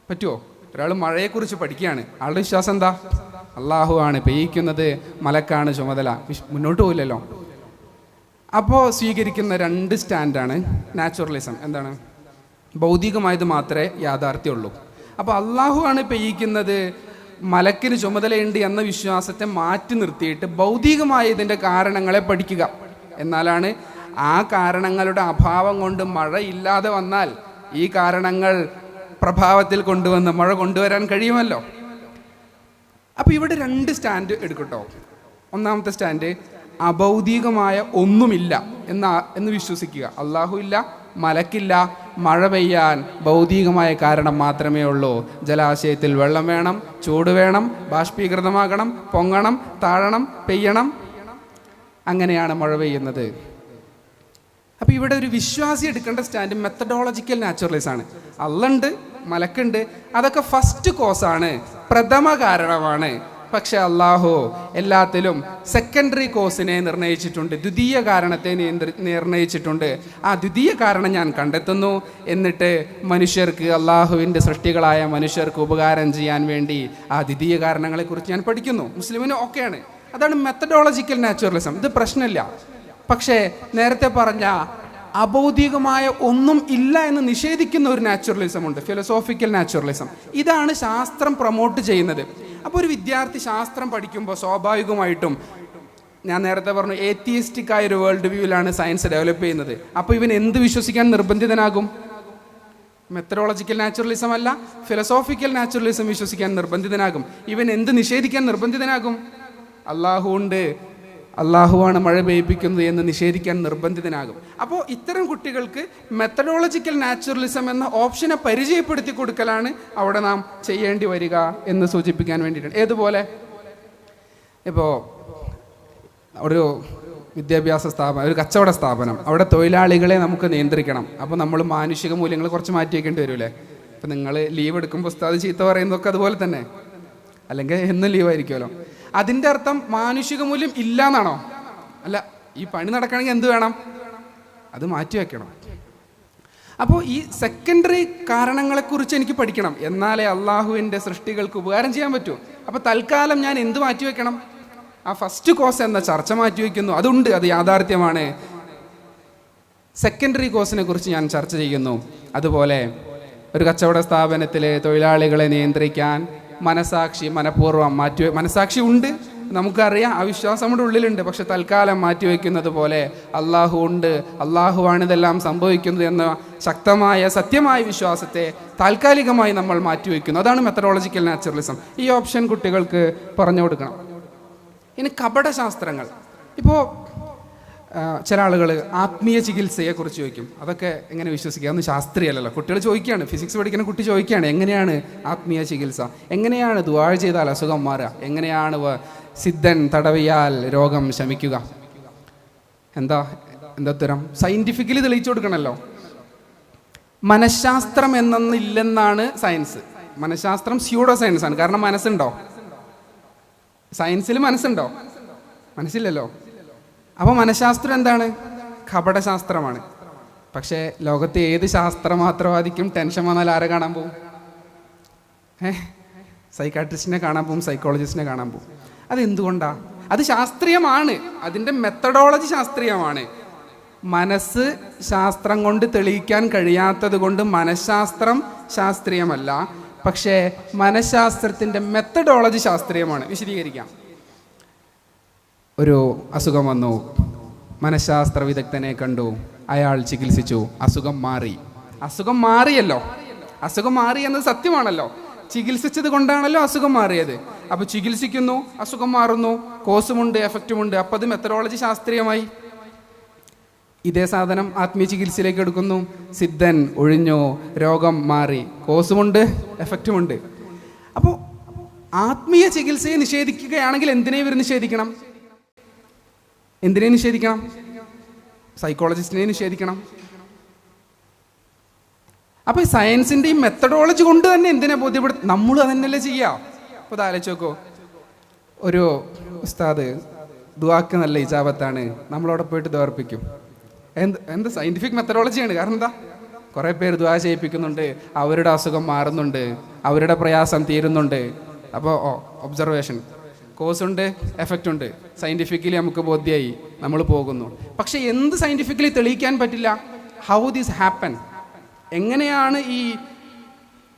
S1: പറ്റുമോ? ഒരാൾ മഴയെക്കുറിച്ച് പഠിക്കുകയാണ്, ആളുടെ വിശ്വാസം എന്താ? അള്ളാഹു ആണ് പെയ്യിക്കുന്നത്, മലക്കാണ് ചുമതല. മുന്നോട്ട് പോയില്ലല്ലോ. അപ്പോൾ സ്വീകരിക്കുന്ന 2 സ്റ്റാൻഡാണ് നാച്ചുറലിസം. എന്താണ്? ഭൗതികമായത് മാത്രമേ യാഥാർത്ഥ്യമുള്ളൂ. അപ്പോൾ അള്ളാഹു ആണ് പെയ്യിക്കുന്നത്, മലക്കിന് ചുമതലയുണ്ട് എന്ന വിശ്വാസത്തെ മാറ്റി നിർത്തിയിട്ട് ഭൗതികമായ ഇതിൻ്റെ കാരണങ്ങളെ പഠിക്കുക. എന്നാലാണ് ആ കാരണങ്ങളുടെ അഭാവം കൊണ്ട് മഴയില്ലാതെ വന്നാൽ ഈ കാരണങ്ങൾ പ്രഭാവത്തിൽ കൊണ്ടുവന്ന് മഴ കൊണ്ടുവരാൻ കഴിയുമല്ലോ. അപ്പോൾ ഇവിടെ 2 സ്റ്റാൻഡ് എടുക്കട്ടോ. ഒന്നാമത്തെ സ്റ്റാൻഡ്, അഭൗതികമായ ഒന്നുമില്ല എന്ന് വിശ്വസിക്കുക. അള്ളാഹു ഇല്ല, മലക്കില്ല, മഴ പെയ്യാൻ ഭൗതികമായ കാരണം മാത്രമേ ഉള്ളൂ. ജലാശയത്തിൽ വെള്ളം വേണം, ചൂട് വേണം, ബാഷ്പീകൃതമാകണം, പൊങ്ങണം, താഴണം, പെയ്യണം. അങ്ങനെയാണ് മഴ പെയ്യുന്നത്. അപ്പോൾ ഇവിടെ ഒരു വിശ്വാസി എടുക്കേണ്ട സ്റ്റാൻഡ് മെത്തഡോളജിക്കൽ നാച്ചുറലിസമാണ്. അള്ളുണ്ട്, മലക്കുണ്ട്, അതൊക്കെ ഫസ്റ്റ് കോസാണ്, പ്രഥമ കാരണമാണ്. പക്ഷെ അള്ളാഹു എല്ലാത്തിലും സെക്കൻഡറി കോസിനെ നിർണയിച്ചിട്ടുണ്ട്, ദ്വിതീയ കാരണത്തെ നിർണയിച്ചിട്ടുണ്ട്. ആ ദ്വിതീയ കാരണം ഞാൻ കണ്ടെത്തുന്നു, എന്നിട്ട് മനുഷ്യർക്ക്, അള്ളാഹുവിൻ്റെ സൃഷ്ടികളായ മനുഷ്യർക്ക് ഉപകാരം ചെയ്യാൻ വേണ്ടി ആ ദ്വിതീയ കാരണങ്ങളെക്കുറിച്ച് ഞാൻ പഠിക്കുന്നു. മുസ്ലിമിന് ഓക്കെയാണ്. അതാണ് മെത്തഡോളജിക്കൽ നാച്ചുറലിസം. ഇത് പ്രശ്നമില്ല. പക്ഷേ നേരത്തെ പറഞ്ഞ അഭൗതികമായ ഒന്നും ഇല്ല എന്ന് നിഷേധിക്കുന്ന ഒരു നാച്ചുറലിസം ഉണ്ട്, ഫിലോസോഫിക്കൽ നാച്ചുറലിസം. ഇതാണ് ശാസ്ത്രം പ്രൊമോട്ട് ചെയ്യുന്നത്. അപ്പോൾ ഒരു വിദ്യാർത്ഥി ശാസ്ത്രം പഠിക്കുമ്പോൾ സ്വാഭാവികമായിട്ടും, ഞാൻ നേരത്തെ പറഞ്ഞു, ഏത്തിയിസ്റ്റിക് ആയ ഒരു വേൾഡ് വ്യൂവിലാണ് സയൻസ് ഡെവലപ്പ് ചെയ്യുന്നത്. അപ്പോൾ ഇവൻ എന്ത് വിശ്വസിക്കാൻ നിർബന്ധിതനാകും? മെത്തഡോളജിക്കൽ നാച്ചുറലിസം അല്ല, ഫിലോസോഫിക്കൽ നാച്ചുറലിസം വിശ്വസിക്കാൻ നിർബന്ധിതനാകും. ഇവൻ എന്ത് നിഷേധിക്കാൻ നിർബന്ധിതനാകും? അള്ളാഹു ഉണ്ട്, അള്ളാഹുവാണ് മഴ പെയ്യിപ്പിക്കുന്നത് എന്ന് നിഷേധിക്കാൻ നിർബന്ധിതനാകും. അപ്പോൾ ഇത്തരം കുട്ടികൾക്ക് മെത്തഡോളജിക്കൽ നാച്ചുറലിസം എന്ന ഓപ്ഷനെ പരിചയപ്പെടുത്തി കൊടുക്കലാണ് അവിടെ നാം ചെയ്യേണ്ടി വരിക എന്ന് സൂചിപ്പിക്കാൻ വേണ്ടിയിട്ടാണ്. ഏതുപോലെ ഇപ്പോൾ ഒരു വിദ്യാഭ്യാസ സ്ഥാപനം, ഒരു കച്ചവട സ്ഥാപനം, അവിടെ തൊഴിലാളികളെ നമുക്ക് നിയന്ത്രിക്കണം. അപ്പോൾ നമ്മൾ മാനുഷിക മൂല്യങ്ങൾ കുറച്ച് മാറ്റി വയ്ക്കേണ്ടി വരില്ലേ? ഇപ്പം നിങ്ങൾ ലീവ് എടുക്കുമ്പോൾ ഉസ്താദ് ചീത്ത പറയുന്നതൊക്കെ അതുപോലെ തന്നെ, അല്ലെങ്കിൽ എന്നും ലീവായിരിക്കുമല്ലോ. അതിൻ്റെ അർത്ഥം മാനുഷിക മൂല്യം ഇല്ല എന്നാണോ? അല്ല. ഈ പണി നടക്കണമെങ്കിൽ എന്ത് വേണം? അത് മാറ്റി വയ്ക്കണം. അപ്പോൾ ഈ സെക്കൻഡറി കാരണങ്ങളെക്കുറിച്ച് എനിക്ക് പഠിക്കണം, എന്നാലേ അള്ളാഹുവിൻ്റെ സൃഷ്ടികൾക്ക് ഉപകാരം ചെയ്യാൻ പറ്റൂ. അപ്പോൾ തൽക്കാലം ഞാൻ എന്ത് മാറ്റി വയ്ക്കണം? ആ ഫസ്റ്റ് കോസ് എന്ന ചർച്ച മാറ്റി വയ്ക്കുന്നു. അതുണ്ട്, അത് യാഥാർത്ഥ്യമാണ്. സെക്കൻഡറി കോസിനെ കുറിച്ച് ഞാൻ ചർച്ച ചെയ്യുന്നു. അതുപോലെ ഒരു കച്ചവട സ്ഥാപനത്തിൽ തൊഴിലാളികളെ നിയന്ത്രിക്കാൻ മനഃപൂർവ്വം മനസാക്ഷി ഉണ്ട്, നമുക്കറിയാം, ആ വിശ്വാസം നമ്മുടെ ഉള്ളിലുണ്ട്. പക്ഷെ തൽക്കാലം മാറ്റിവെക്കുന്നത് പോലെ അള്ളാഹു ഉണ്ട്, അള്ളാഹുവാണ് ഇതെല്ലാം സംഭവിക്കുന്നത് എന്ന ശക്തമായ സത്യമായ വിശ്വാസത്തെ താൽക്കാലികമായി നമ്മൾ മാറ്റിവെക്കുന്നു. അതാണ് മെത്തഡോളജിക്കൽ നാച്ചുറലിസം. ഈ ഓപ്ഷൻ കുട്ടികൾക്ക് പറഞ്ഞു കൊടുക്കണം. ഇനി കപടശാസ്ത്രങ്ങൾ. ഇപ്പോൾ ചില ആളുകൾ ആത്മീയ ചികിത്സയെക്കുറിച്ച് ചോദിക്കും. അതൊക്കെ എങ്ങനെ വിശ്വസിക്കുക? അതൊന്നും ശാസ്ത്രീയമല്ലല്ലോ. കുട്ടികൾ ചോദിക്കുകയാണ്, ഫിസിക്സ് പഠിക്കുന്ന കുട്ടി ചോദിക്കുകയാണ്, എങ്ങനെയാണ് ആത്മീയ ചികിത്സ? എങ്ങനെയാണ് ദുആ ചെയ്താൽ അസുഖം മാറുക? എങ്ങനെയാണ് സിദ്ധൻ തടവിയാൽ രോഗം ശമിക്കുക? എന്താ ഉത്തരം? സയൻറ്റിഫിക്കലി തെളിയിച്ചു കൊടുക്കണമല്ലോ. മനഃശാസ്ത്രം എന്നൊന്നില്ലെന്നാണ് സയൻസ്. മനഃശാസ്ത്രം സ്യൂഡോ സയൻസ് ആണ്. കാരണം മനസ്സുണ്ടോ? സയൻസിൽ മനസ്സുണ്ടോ? മനസ്സില്ലല്ലോ. അപ്പോൾ മനഃശാസ്ത്രം എന്താണ്? കപടശാസ്ത്രമാണ്. പക്ഷേ ലോകത്തെ ഏത് ശാസ്ത്രമാത്രവാദിക്കും ടെൻഷൻ വന്നാൽ ആരെ കാണാൻ പോവും? സൈക്കാട്രിസ്റ്റിനെ കാണാൻ പോവും, സൈക്കോളജിസ്റ്റിനെ കാണാൻ പോവും. അതെന്തുകൊണ്ടാണ്? അത് ശാസ്ത്രീയമാണ്, അതിൻ്റെ മെത്തഡോളജി ശാസ്ത്രീയമാണ്. മനസ്സ് ശാസ്ത്രം കൊണ്ട് തെളിയിക്കാൻ കഴിയാത്തത് കൊണ്ട് മനഃശാസ്ത്രം ശാസ്ത്രീയമല്ല. പക്ഷേ മനഃശാസ്ത്രത്തിൻ്റെ മെത്തഡോളജി ശാസ്ത്രീയമാണ്. വിശദീകരിക്കാം. ഒരു അസുഖം വന്നു, മനഃശാസ്ത്ര വിദഗ്ധനെ കണ്ടു, അയാൾ ചികിത്സിച്ചു, അസുഖം മാറി. അസുഖം മാറിയല്ലോ, അസുഖം മാറി എന്നത് സത്യമാണല്ലോ. ചികിത്സിച്ചത് കൊണ്ടാണല്ലോ അസുഖം മാറിയത്. അപ്പോൾ ചികിത്സിക്കുന്നു, അസുഖം മാറുന്നു, കോസുമുണ്ട്, എഫക്റ്റുമുണ്ട്. അപ്പോൾ അത് മെത്തഡോളജി ശാസ്ത്രീയമായി. ഇതേ സാധനം ആത്മീയ ചികിത്സയിലേക്ക് എടുക്കുന്നു, സിദ്ധൻ ഒഴിഞ്ഞു, രോഗം മാറി, കോസുമുണ്ട്, എഫക്റ്റുമുണ്ട്. അപ്പോൾ ആത്മീയ ചികിത്സയെ നിഷേധിക്കുകയാണെങ്കിൽ എന്തിനെ ഇവർ നിഷേധിക്കണം? എന്തിനെ നിഷേധിക്കണം? സൈക്കോളജിസ്റ്റിനെ നിഷേധിക്കണം. അപ്പോൾ സയൻസിൻ്റെ ഈ മെത്തഡോളജി കൊണ്ട് തന്നെ എന്തിനെ ബോധ്യപ്പെടുത്തും? നമ്മൾ അതന്നെയല്ലേ ചെയ്യാം. അപ്പോൾ അത് ആലോചിച്ച് നോക്കൂ. ഒരു ഉസ്താദ് ദുആക്ക് നല്ല ഇജാബത്താണ്, നമ്മളവിടെ പോയിട്ട് ദുആർപ്പിക്കും. എന്ത് സയൻറ്റിഫിക് മെത്തഡോളജിയാണ്. കാരണം എന്താ? കുറേ പേര് ദുആ ചെയ്യിപ്പിക്കുന്നുണ്ട്, അവരുടെ അസുഖം മാറുന്നുണ്ട്, അവരുടെ പ്രയാസം തീരുന്നുണ്ട്. അപ്പോൾ ഒബ്സർവേഷൻ, കോസുണ്ട്, എഫക്റ്റ് ഉണ്ട്, സയൻറ്റിഫിക്കലി നമുക്ക് ബോധ്യമായി, നമ്മൾ പോകുന്നു. പക്ഷെ എന്ത് സയൻറ്റിഫിക്കലി തെളിയിക്കാൻ പറ്റില്ല? ഹൗ ദിസ് ഹാപ്പൻ, എങ്ങനെയാണ് ഈ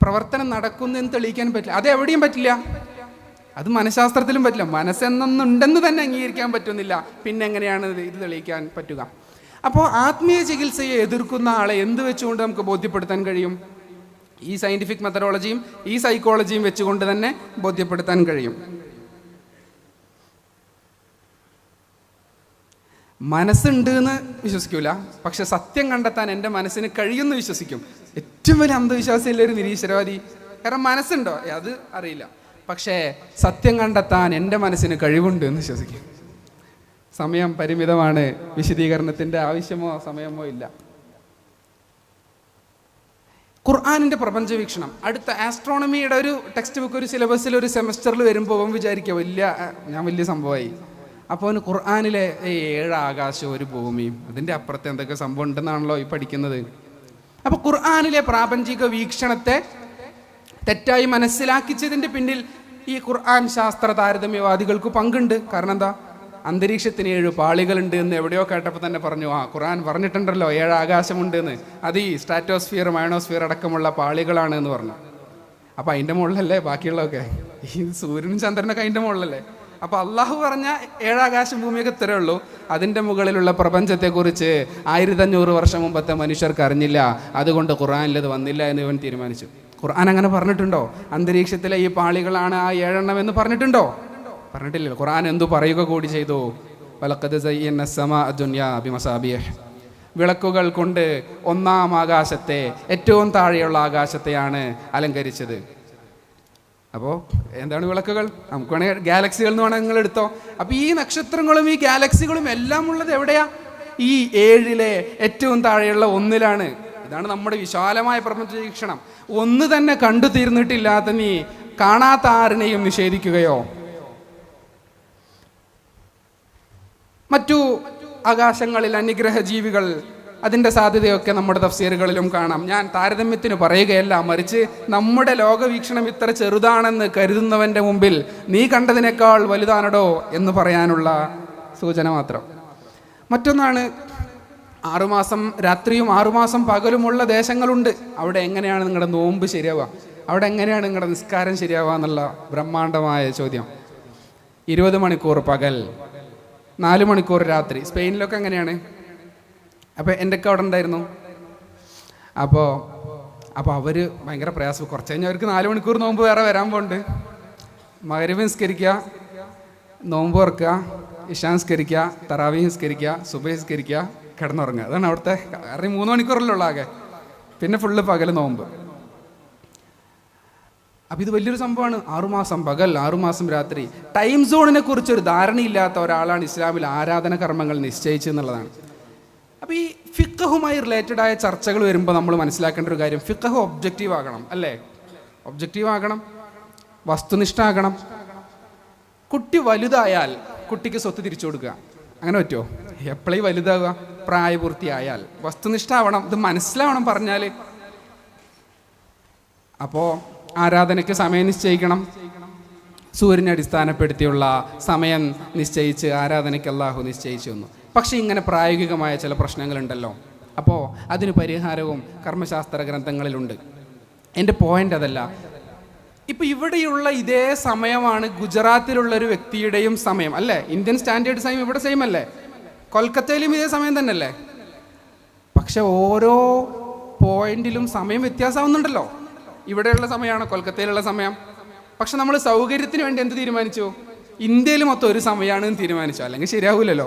S1: പ്രവർത്തനം നടക്കുന്നതെന്ന് തെളിയിക്കാൻ പറ്റില്ല. അത് എവിടെയും പറ്റില്ല. അത് മനഃശാസ്ത്രത്തിലും പറ്റില്ല. മനസ്സെന്നുണ്ടെന്ന് തന്നെ അംഗീകരിക്കാൻ പറ്റുന്നില്ല. പിന്നെ എങ്ങനെയാണ് ഇത് തെളിയിക്കാൻ പറ്റുക? അപ്പോൾ ആത്മീയ ചികിത്സയെ എതിർക്കുന്ന ആളെ എന്ത് വെച്ചുകൊണ്ട് നമുക്ക് ബോധ്യപ്പെടുത്താൻ കഴിയും? ഈ സയൻറ്റിഫിക് മെത്തഡോളജിയും ഈ സൈക്കോളജിയും വെച്ചുകൊണ്ട് തന്നെ ബോധ്യപ്പെടുത്താൻ കഴിയും. മനസ്സുണ്ട് എന്ന് വിശ്വസിക്കൂല, പക്ഷെ സത്യം കണ്ടെത്താൻ എൻ്റെ മനസ്സിന് കഴിയുമെന്ന് വിശ്വസിക്കും. ഏറ്റവും വലിയ അന്ധവിശ്വാസിയല്ല ഒരു നിരീശ്വരവാദി. കാരണം മനസ്സുണ്ടോ? അത് അറിയില്ല. പക്ഷേ സത്യം കണ്ടെത്താൻ എൻ്റെ മനസ്സിന് കഴിവുണ്ട് എന്ന് വിശ്വസിക്കും. സമയം പരിമിതമാണ്, വിശദീകരണത്തിൻ്റെ ആവശ്യമോ സമയമോ ഇല്ല. ഖുർആനിൻ്റെ പ്രപഞ്ചവീക്ഷണം. അടുത്ത ആസ്ട്രോണമിയുടെ ഒരു ടെക്സ്റ്റ് ബുക്ക് ഒരു സിലബസിൽ ഒരു സെമസ്റ്ററിൽ വരുമ്പോൾ വിചാരിക്കുക വലിയ സംഭവമായി. അപ്പോൾ അവന് ഖുർആനിലെ 7 ആകാശവും 1 ഭൂമിയും അതിൻ്റെ അപ്പുറത്ത് എന്തൊക്കെ സംഭവം ഉണ്ടെന്നാണല്ലോ ഈ പഠിക്കുന്നത്. അപ്പോൾ ഖുർആനിലെ പ്രാപഞ്ചിക വീക്ഷണത്തെ തെറ്റായി മനസ്സിലാക്കിച്ചതിൻ്റെ പിന്നിൽ ഈ ഖുർആൻ ശാസ്ത്ര താരതമ്യവാദികൾക്ക് പങ്കുണ്ട്. കാരണം എന്താ? അന്തരീക്ഷത്തിന് 7 പാളികളുണ്ട് എന്ന് എവിടെയോ കേട്ടപ്പോൾ തന്നെ പറഞ്ഞു, ഖുർആൻ പറഞ്ഞിട്ടുണ്ടല്ലോ 7 ആകാശമുണ്ട് എന്ന്. അത് ഈ സ്ട്രാറ്റോസ്ഫിയർ, മയണോസ്ഫിയർ അടക്കമുള്ള പാളികളാണ് എന്ന് പറഞ്ഞു. അപ്പോൾ അതിൻ്റെ മുകളിലല്ലേ ബാക്കിയുള്ളതൊക്കെ? ഈ സൂര്യനും ചന്ദ്രനൊക്കെ അതിൻ്റെ മുകളിലല്ലേ? അപ്പോൾ അള്ളാഹു പറഞ്ഞ 7 ആകാശം ഭൂമിയൊക്കെ ഇത്രയേ ഉള്ളൂ. അതിൻ്റെ മുകളിലുള്ള പ്രപഞ്ചത്തെക്കുറിച്ച് 1500 വർഷം മുമ്പത്തെ മനുഷ്യർക്ക് അറിഞ്ഞില്ല, അതുകൊണ്ട് ഖുർആനിലത് വന്നില്ല എന്ന് ഇവൻ തീരുമാനിച്ചു. ഖുർആൻ അങ്ങനെ പറഞ്ഞിട്ടുണ്ടോ? അന്തരീക്ഷത്തിലെ ഈ പാളികളാണ് ആ 7 എണ്ണം എന്ന് പറഞ്ഞിട്ടുണ്ടോ? പറഞ്ഞിട്ടില്ലല്ലോ. ഖുർആൻ എന്തു പറയുക കൂടി ചെയ്തു, വലഖദ് സയ്യന്ന സമാഅ ദുനിയാ ബിമസാബിഹ്. വിളക്കുകൾ കൊണ്ട് ഒന്നാം ആകാശത്തെ, ഏറ്റവും താഴെയുള്ള ആകാശത്തെയാണ് അലങ്കരിച്ചത്. അപ്പോൾ എന്താണ് വിളക്കുകൾ? നമുക്ക് വേണമെങ്കിൽ ഗാലക്സികൾ എന്ന് വേണമെങ്കിൽ നിങ്ങൾ എടുത്തോ. അപ്പോൾ ഈ നക്ഷത്രങ്ങളും ഈ ഗാലക്സികളും എല്ലാം ഉള്ളത് എവിടെയാ? ഈ 7 ഏറ്റവും താഴെയുള്ള 1 ഇതാണ് നമ്മുടെ വിശാലമായ പ്രപഞ്ച വീക്ഷണം. ഒന്ന് തന്നെ കണ്ടു തീർന്നിട്ടില്ലാത്ത നീ കാണാത്ത ആരിനെയും നിഷേധിക്കുകയോ? മറ്റു ആകാശങ്ങളിൽ അനുഗ്രഹ ജീവികൾ, അതിൻ്റെ സാധ്യതയൊക്കെ നമ്മുടെ തഫ്സീറുകളിലും കാണാം. ഞാൻ താരതമ്യത്തിന് പറയുകയല്ല, മറിച്ച് നമ്മുടെ ലോകവീക്ഷണം ഇത്ര ചെറുതാണെന്ന് കരുതുന്നവൻ്റെ മുമ്പിൽ നീ കണ്ടതിനേക്കാൾ വലുതാണടോ എന്ന് പറയാനുള്ള സൂചന മാത്രം. മറ്റൊന്നാണ്, 6 മാസം രാത്രിയും 6 മാസം പകലുമുള്ള ദേശങ്ങളുണ്ട്. അവിടെ എങ്ങനെയാണ് നിങ്ങളുടെ നോമ്പ് ശരിയാവുക? അവിടെ എങ്ങനെയാണ് നിങ്ങളുടെ നിസ്കാരം ശരിയാവുക എന്നുള്ള ബ്രഹ്മാണ്ഡമായ ചോദ്യം. 20 മണിക്കൂർ പകൽ, 4 മണിക്കൂർ രാത്രി. സ്പെയിനിലൊക്കെ എങ്ങനെയാണ്? അപ്പോൾ എൻ്റെയൊക്കെ അവിടെ ഉണ്ടായിരുന്നു. അപ്പോൾ അവർ ഭയങ്കര പ്രയാസം. കുറച്ച് കഴിഞ്ഞാൽ അവർക്ക് 4 മണിക്കൂർ നോമ്പ് വേറെ വരാൻ പോകുന്നുണ്ട്. മഗ്‌രിബ് നിസ്കരിക്കുക, നോമ്പ് തുറക്കുക, ഇശാ നിസ്കരിക്കുക, തറാവീഹ് നിസ്കരിക്കുക, സുബഹി നിസ്കരിക്കുക, കിടന്നുറങ്ങുക. അതാണ് അവിടുത്തെ. കാരണം 3 മണിക്കൂറിലുള്ള ആകെ, പിന്നെ ഫുള്ള് പകൽ നോമ്പ്. അപ്പം ഇത് വലിയൊരു സംഭവമാണ്. 6 മാസം പകൽ, 6 മാസം രാത്രി. ടൈം സോണിനെ കുറിച്ചൊരു ധാരണയില്ലാത്ത ഒരാളാണ് ഇസ്ലാമിൽ ആരാധന കർമ്മങ്ങൾ നിശ്ചയിച്ചെന്നുള്ളതാണ്. അപ്പോൾ ഈ ഫിഖ്ഹുമായി റിലേറ്റഡായ ചർച്ചകൾ വരുമ്പോൾ നമ്മൾ മനസ്സിലാക്കേണ്ട ഒരു കാര്യം, ഫിഖ്ഹ് ഒബ്ജക്റ്റീവ് ആകണം, അല്ലേ? ഒബ്ജക്റ്റീവ് ആകണം, വസ്തുനിഷ്ഠ ആകണം. കുട്ടി വലുതായാൽ കുട്ടിക്ക് സ്വത്ത് തിരിച്ചു കൊടുക്കുക, അങ്ങനെ പറ്റുമോ? എപ്പോഴും വലുതാവുക? പ്രായപൂർത്തിയായാൽ. വസ്തുനിഷ്ഠ ആവണം, ഇത് മനസ്സിലാവണം പറഞ്ഞാൽ. അപ്പോൾ ആരാധനയ്ക്ക് സമയം നിശ്ചയിക്കണം. സൂര്യനെ അടിസ്ഥാനപ്പെടുത്തിയുള്ള സമയം നിശ്ചയിച്ച് ആരാധനയ്ക്ക് അള്ളാഹു നിശ്ചയിച്ചു വന്നു. പക്ഷേ ഇങ്ങനെ പ്രായോഗികമായ ചില പ്രശ്നങ്ങളുണ്ടല്ലോ. അപ്പോൾ അതിന് പരിഹാരവും കർമ്മശാസ്ത്ര ഗ്രന്ഥങ്ങളിലുണ്ട്. എൻ്റെ പോയിൻ്റ് അതല്ല. ഇപ്പം ഇവിടെയുള്ള ഇതേ സമയമാണ് ഗുജറാത്തിലുള്ള ഒരു വ്യക്തിയുടെയും സമയം, അല്ലേ? ഇന്ത്യൻ സ്റ്റാൻഡേർഡ് സമയം ഇവിടെ സെയിം അല്ലേ? കൊൽക്കത്തയിലും ഇതേ സമയം തന്നെ അല്ലേ? പക്ഷെ ഓരോ പോയിന്റിലും സമയം വ്യത്യാസമാവുന്നുണ്ടല്ലോ. ഇവിടെയുള്ള സമയമാണ് കൊൽക്കത്തയിലുള്ള സമയം. പക്ഷെ നമ്മൾ സൗകര്യത്തിന് വേണ്ടി എന്ത് തീരുമാനിച്ചു? ഇന്ത്യയിൽ മൊത്തം ഒരു സമയമാണെന്ന് തീരുമാനിച്ചു. അല്ലെങ്കിൽ ശരിയാവില്ലല്ലോ.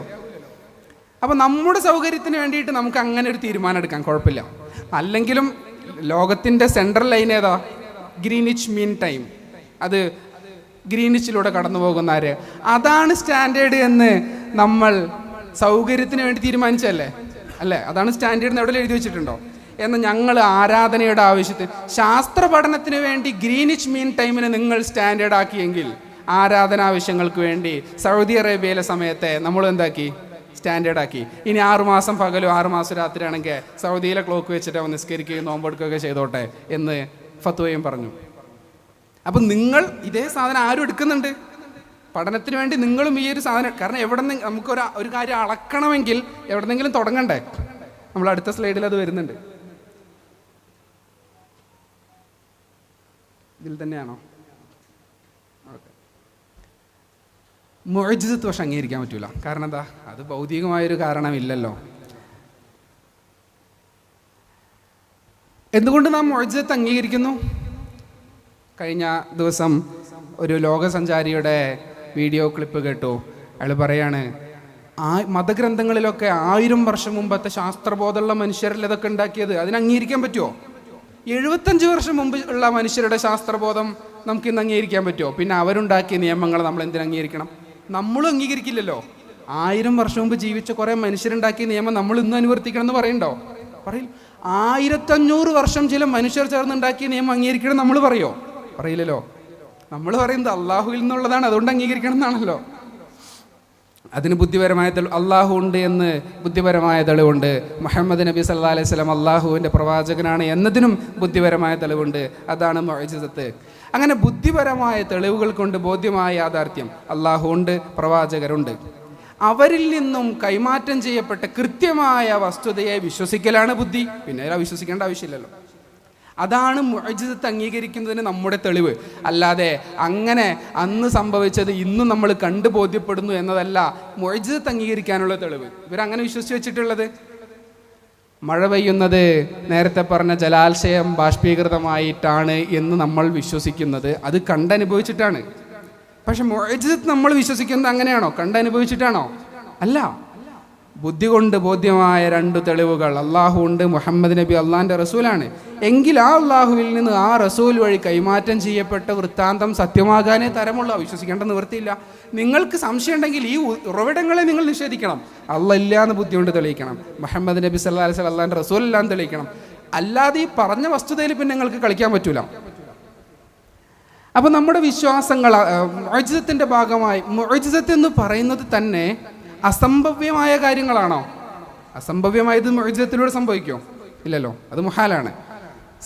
S1: അപ്പോൾ നമ്മുടെ സൗകര്യത്തിന് വേണ്ടിയിട്ട് നമുക്ക് അങ്ങനെ ഒരു തീരുമാനം എടുക്കാം, കുഴപ്പമില്ല. അല്ലെങ്കിലും ലോകത്തിൻ്റെ സെൻട്രൽ ലൈൻ ഏതാ? ഗ്രീനിച്ച് മീൻ ടൈം. അത് ഗ്രീനിച്ചിലൂടെ കടന്നു പോകുന്ന ആര്? അതാണ് സ്റ്റാൻഡേർഡ് എന്ന് നമ്മൾ സൗകര്യത്തിന് വേണ്ടി തീരുമാനിച്ചല്ലേ, അല്ലേ? അതാണ് സ്റ്റാൻഡേർഡ് എന്ന് എവിടെ എഴുതി വെച്ചിട്ടുണ്ടോ? എന്നാൽ ഞങ്ങൾ ആരാധനയുടെ ആവശ്യത്തിന്, ശാസ്ത്ര പഠനത്തിന് വേണ്ടി ഗ്രീനിച്ച് മീൻ ടൈമിന് നിങ്ങൾ സ്റ്റാൻഡേർഡ് ആക്കിയെങ്കിൽ, ആരാധന ആവശ്യങ്ങൾക്ക് വേണ്ടി സൗദി അറേബ്യയിലെ സമയത്തെ നമ്മൾ എന്താക്കി? സ്റ്റാൻഡേർഡ് ആക്കി. ഇനി 6 മാസം പകലും 6 മാസം രാത്രി ആണെങ്കിൽ സൗദിയിലെ ക്ലോക്ക് വെച്ചിട്ട് നിസ്കരിക്കുകയും നോമ്പെടുക്കുകയൊക്കെ ചെയ്തോട്ടെ എന്ന് ഫത്വയും പറഞ്ഞു. അപ്പം നിങ്ങൾ ഇതേ സാധനം ആരും എടുക്കുന്നുണ്ട് പഠനത്തിന് വേണ്ടി. നിങ്ങളും ഈ ഒരു സാധനം, കാരണം എവിടെ നിന്ന് നമുക്കൊരു കാര്യം അളക്കണമെങ്കിൽ എവിടെന്നെങ്കിലും തുടങ്ങണ്ടേ? നമ്മൾ അടുത്ത സ്ലൈഡിൽ അത് വരുന്നുണ്ട്. ഇതിൽ തന്നെയാണോ? ഓക്കെ. മുഅ്ജിസത്ത് പക്ഷെ അംഗീകരിക്കാൻ പറ്റൂല. കാരണം എന്താ? അത് ഭൗതികമായൊരു കാരണമില്ലല്ലോ. എന്തുകൊണ്ട് നാം മുഅ്ജിസത്ത് അംഗീകരിക്കുന്നു? കഴിഞ്ഞ ദിവസം ഒരു ലോകസഞ്ചാരിയുടെ വീഡിയോ ക്ലിപ്പ് കേട്ടു. അയാൾ പറയാണ്, മതഗ്രന്ഥങ്ങളിലൊക്കെ 1000 വർഷം മുമ്പത്തെ ശാസ്ത്രബോധമുള്ള മനുഷ്യരല്ല ഇതൊക്കെ ഉണ്ടാക്കിയത്. അതിന് അംഗീകരിക്കാൻ പറ്റുമോ? 75 വർഷം മുമ്പ് ഉള്ള മനുഷ്യരുടെ ശാസ്ത്രബോധം നമുക്ക് ഇന്ന് അംഗീകരിക്കാൻ പറ്റുമോ? പിന്നെ അവരുണ്ടാക്കിയ നിയമങ്ങൾ നമ്മൾ എന്തിനു അംഗീകരിക്കണം? നമ്മളും അംഗീകരിക്കില്ലല്ലോ. 1000 വർഷം മുമ്പ് ജീവിച്ച കുറേ മനുഷ്യരുണ്ടാക്കിയ നിയമം നമ്മൾ ഇന്നും അനുവർത്തിക്കണം എന്ന് പറയണ്ടോ? പറയില്ല. 1500 വർഷം ചില മനുഷ്യർ ചേർന്നുണ്ടാക്കിയ നിയമം അംഗീകരിക്കണം നമ്മൾ പറയോ? പറയില്ലല്ലോ. നമ്മൾ പറയുന്നത് അള്ളാഹുവിൽ നിന്നുള്ളതാണ്, അതുകൊണ്ട് അംഗീകരിക്കണം എന്നാണല്ലോ. അതിന് ബുദ്ധിപരമായ അള്ളാഹു ഉണ്ട് എന്ന് ബുദ്ധിപരമായ തെളിവുണ്ട്. മുഹമ്മദ് നബി സല്ലല്ലാഹു അലൈഹി വസല്ലം അള്ളാഹുവിൻ്റെ പ്രവാചകനാണ് എന്നതിനും ബുദ്ധിപരമായ തെളിവുണ്ട്. അതാണ് മുഅ്ജിസത്ത്. അങ്ങനെ ബുദ്ധിപരമായ തെളിവുകൾ കൊണ്ട് ബോധ്യമായ യാഥാർത്ഥ്യം, അള്ളാഹു ഉണ്ട്, പ്രവാചകരുണ്ട്. അവരിൽ നിന്നും കൈമാറ്റം ചെയ്യപ്പെട്ട കൃത്യമായ വസ്തുതയെ വിശ്വസിക്കലാണ് ബുദ്ധി. പിന്നെ വിശ്വസിക്കേണ്ട ആവശ്യമില്ലല്ലോ. അതാണ് മുഅ്ജിസത്ത് അംഗീകരിക്കുന്നതിന് നമ്മുടെ തെളിവ്. അല്ലാതെ അങ്ങനെ അന്ന് സംഭവിച്ചത് ഇന്നും നമ്മൾ കണ്ടു ബോധ്യപ്പെടുന്നു എന്നതല്ല മുഅ്ജിസത്ത് അംഗീകരിക്കാനുള്ള തെളിവ്. ഇവരങ്ങനെ വിശ്വസിച്ച് വെച്ചിട്ടുള്ളത്. മഴ പെയ്യുന്നത് നേരത്തെ പറഞ്ഞ ജലാശയം ബാഷ്പീകൃതമായിട്ടാണ് എന്ന് നമ്മൾ വിശ്വസിക്കുന്നത് അത് കണ്ടനുഭവിച്ചിട്ടാണ്. പക്ഷെ മുഅ്ജിസത്ത് നമ്മൾ വിശ്വസിക്കുന്നത് അങ്ങനെയാണോ? കണ്ടനുഭവിച്ചിട്ടാണോ? അല്ല. ബുദ്ധി കൊണ്ട് ബോധ്യമായ 2 തെളിവുകൾ, അള്ളാഹു ഉണ്ട്, മുഹമ്മദ് നബി അള്ളാഹിൻ്റെ റസൂലാണ് എങ്കിൽ ആ അള്ളാഹുവിൽ നിന്ന് ആ റസൂൽ വഴി കൈമാറ്റം ചെയ്യപ്പെട്ട വൃത്താന്തം സത്യമാകാനേ തരമുള്ള, വിശ്വസിക്കേണ്ട നിവൃത്തിയില്ല. നിങ്ങൾക്ക് സംശയം ഉണ്ടെങ്കിൽ ഈ ഉറവിടങ്ങളെ നിങ്ങൾ നിഷേധിക്കണം. അള്ളാഹ് ഇല്ലാന്ന് ബുദ്ധി കൊണ്ട് തെളിയിക്കണം, മുഹമ്മദ് നബി സല്ലല്ലാഹു അലൈഹി വസല്ലം അള്ളാഹിൻ്റെ റസൂൽ ഇല്ലാന്ന് തെളിയിക്കണം. അല്ലാതെ ഈ പറഞ്ഞ വസ്തുതയിൽ പിന്നെ നിങ്ങൾക്ക് കളിക്കാൻ പറ്റൂല. അപ്പോൾ നമ്മുടെ വിശ്വാസങ്ങൾ മുഅ്ജിസത്തിൻ്റെ ഭാഗമായി, മുഅ്ജിസത്ത് എന്ന് പറയുന്നത് തന്നെ അസംഭവ്യമായ കാര്യങ്ങളാണോ? അസംഭവ്യമായത് മുഅ്ജിസത്തിലൂടെ സംഭവിക്കുമോ? ഇല്ലല്ലോ, അത് മുഹാലാണ്.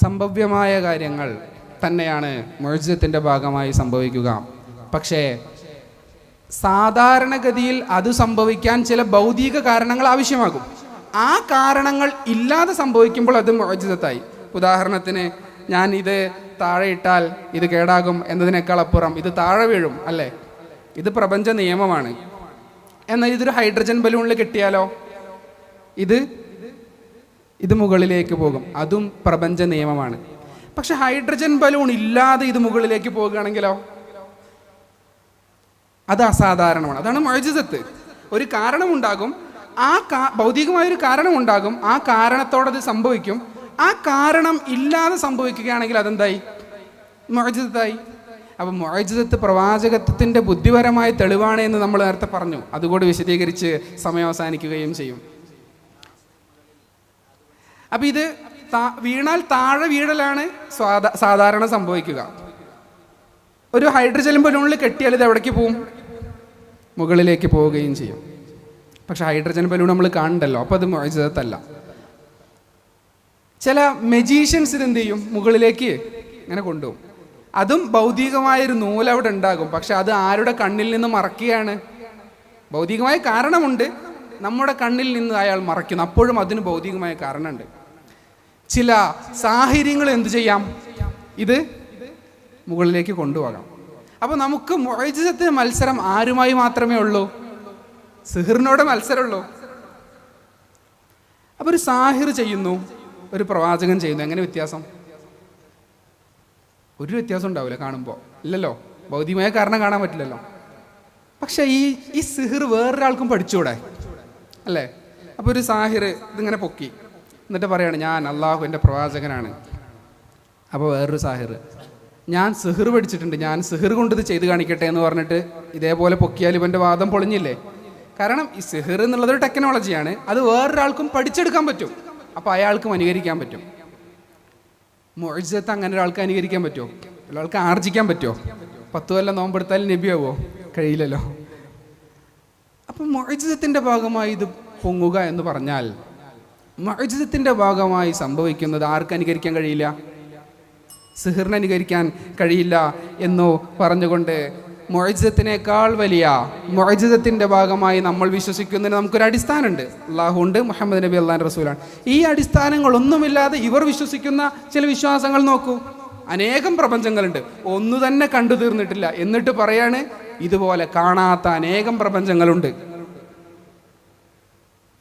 S1: സംഭവ്യമായ കാര്യങ്ങൾ തന്നെയാണ് മുഅ്ജിസത്തിൻ്റെ ഭാഗമായി സംഭവിക്കുക. പക്ഷേ സാധാരണഗതിയിൽ അത് സംഭവിക്കാൻ ചില ഭൗതിക കാരണങ്ങൾ ആവശ്യമാകും. ആ കാരണങ്ങൾ ഇല്ലാതെ സംഭവിക്കുമ്പോൾ അത് മുഅ്ജിസത്തായി. ഉദാഹരണത്തിന്, ഞാൻ ഇത് താഴെ ഇട്ടാൽ ഇത് കേടാകും എന്നതിനേക്കാൾ അപ്പുറം ഇത് താഴെ വീഴും, അല്ലേ? ഇത് പ്രപഞ്ച നിയമമാണ്. എന്നാൽ ഇതൊരു ഹൈഡ്രജൻ ബലൂണിൽ കെട്ടിയാലോ ഇത് മുകളിലേക്ക് പോകും, അതും പ്രപഞ്ച നിയമമാണ്. പക്ഷെ ഹൈഡ്രജൻ ബലൂൺ ഇല്ലാതെ ഇത് മുകളിലേക്ക് പോകുകയാണെങ്കിലോ അത് അസാധാരണമാണ്. അതാണ് മുഅ്ജിസത്ത്. ഒരു കാരണമുണ്ടാകും, ആ ഭൗതികമായൊരു കാരണമുണ്ടാകും, ആ കാരണത്തോടത് സംഭവിക്കും. ആ കാരണം ഇല്ലാതെ സംഭവിക്കുകയാണെങ്കിൽ അതെന്തായി? മുഅ്ജിസത്തായി. അപ്പം മുഅ്ജിസത്ത് പ്രവാചകത്വത്തിൻ്റെ ബുദ്ധിപരമായ തെളിവാണ് എന്ന് നമ്മൾ നേരത്തെ പറഞ്ഞു. അതുകൂടി വിശദീകരിച്ച് സമയം അവസാനിക്കുകയും ചെയ്യും. അപ്പം ഇത് വീണാൽ താഴെ വീഴലാണ് സാധാരണ സംഭവിക്കുക. ഒരു ഹൈഡ്രജൻ ബലൂണിൽ കെട്ടിയാൽ ഇത് എവിടേക്ക് പോവും? മുകളിലേക്ക് പോവുകയും ചെയ്യും. പക്ഷെ ഹൈഡ്രജൻ ബലൂൺ നമ്മൾ കാണണ്ടല്ലോ, അപ്പോൾ അത് മുഅ്ജിസത്തല്ല. ചില മെജീഷ്യൻസ് ഇതെന്ത് ചെയ്യും? മുകളിലേക്ക് ഇങ്ങനെ കൊണ്ടുപോകും. അതും ഭൗതികമായൊരു നൂലവിടെ ഉണ്ടാകും, പക്ഷെ അത് ആരുടെ കണ്ണിൽ നിന്ന് മറക്കുകയാണ്? ഭൗതികമായ കാരണമുണ്ട്, നമ്മുടെ കണ്ണിൽ നിന്ന് അയാൾ മറയ്ക്കുന്നു. അപ്പോഴും അതിന് ഭൗതികമായ കാരണമുണ്ട്. ചില സാഹചര്യങ്ങൾ എന്ത് ചെയ്യാം? ഇത് മുകളിലേക്ക് കൊണ്ടുപോകാം. അപ്പോൾ നമുക്ക് മുഅ്ജിസത്ത് മത്സരം ആരുമായി മാത്രമേ ഉള്ളൂ? സിഹിറിനോട് മത്സരമുള്ളൂ. അപ്പോൾ ഒരു സാഹിർ ചെയ്യുന്നു, ഒരു പ്രവാചകൻ ചെയ്യുന്നു, എങ്ങനെ വ്യത്യാസം? ഒരു വ്യത്യാസം ഉണ്ടാവില്ല കാണുമ്പോൾ, ഇല്ലല്ലോ. ഭൗതികമായ കാരണം കാണാൻ പറ്റില്ലല്ലോ. പക്ഷെ ഈ സിഹിർ വേറൊരാൾക്കും പഠിച്ചുകൂടെ, അല്ലേ? അപ്പോൾ ഒരു സാഹിർ ഇതിങ്ങനെ പൊക്കി എന്നിട്ട് പറയാണ്, ഞാൻ അള്ളാഹുവിൻ്റെ പ്രവാചകനാണ്. അപ്പോൾ വേറൊരു സാഹിർ, ഞാൻ സിഹിർ പഠിച്ചിട്ടുണ്ട്, ഞാൻ സിഹിർ കൊണ്ട് ഇത് ചെയ്ത് കാണിക്കട്ടെ എന്ന് പറഞ്ഞിട്ട് ഇതേപോലെ പൊക്കിയാൽ ഇവൻ്റെ വാദം പൊളിഞ്ഞില്ലേ? കാരണം ഈ സിഹിർ എന്നുള്ളതൊരു ടെക്നോളജിയാണ്, അത് വേറൊരാൾക്കും പഠിച്ചെടുക്കാൻ പറ്റും. അപ്പോൾ അയാൾക്കും അനുകരിക്കാൻ പറ്റും. മുഅ്ജിസത്ത് അങ്ങനെ ഒരാൾക്ക് അനുകരിക്കാൻ പറ്റുമോ? ഒരാൾക്ക് ആർജിക്കാൻ പറ്റുമോ? 10 കൊല്ലം നോമ്പെടുത്താൽ നബിയാവോ? കഴിയില്ലല്ലോ. അപ്പം മുഅ്ജിസത്തിൻ്റെ ഭാഗമായി ഇത് പൊങ്ങുക എന്ന് പറഞ്ഞാൽ, മുഅ്ജിസത്തിൻ്റെ ഭാഗമായി സംഭവിക്കുന്നത് ആർക്ക് അനുകരിക്കാൻ കഴിയില്ല? സിഹിറിന് അനുകരിക്കാൻ കഴിയില്ല എന്ന് പറഞ്ഞുകൊണ്ട് മുഅ്ജിസത്തിനേക്കാൾ വലിയ മുഅ്ജിസത്തിൻ്റെ ഭാഗമായി നമ്മൾ വിശ്വസിക്കുന്നതിന് നമുക്കൊരു അടിസ്ഥാനമുണ്ട്. അള്ളാഹു ഉണ്ട്, മുഹമ്മദ് നബി അള്ളാഹിൻ്റെ റസൂലാണ്. ഈ അടിസ്ഥാനങ്ങളൊന്നുമില്ലാതെ ഇവർ വിശ്വസിക്കുന്ന ചില വിശ്വാസങ്ങൾ നോക്കൂ. അനേകം പ്രപഞ്ചങ്ങളുണ്ട്, ഒന്നു തന്നെ കണ്ടു തീർന്നിട്ടില്ല. എന്നിട്ട് പറയാണ് ഇതുപോലെ കാണാത്ത അനേകം പ്രപഞ്ചങ്ങളുണ്ട്.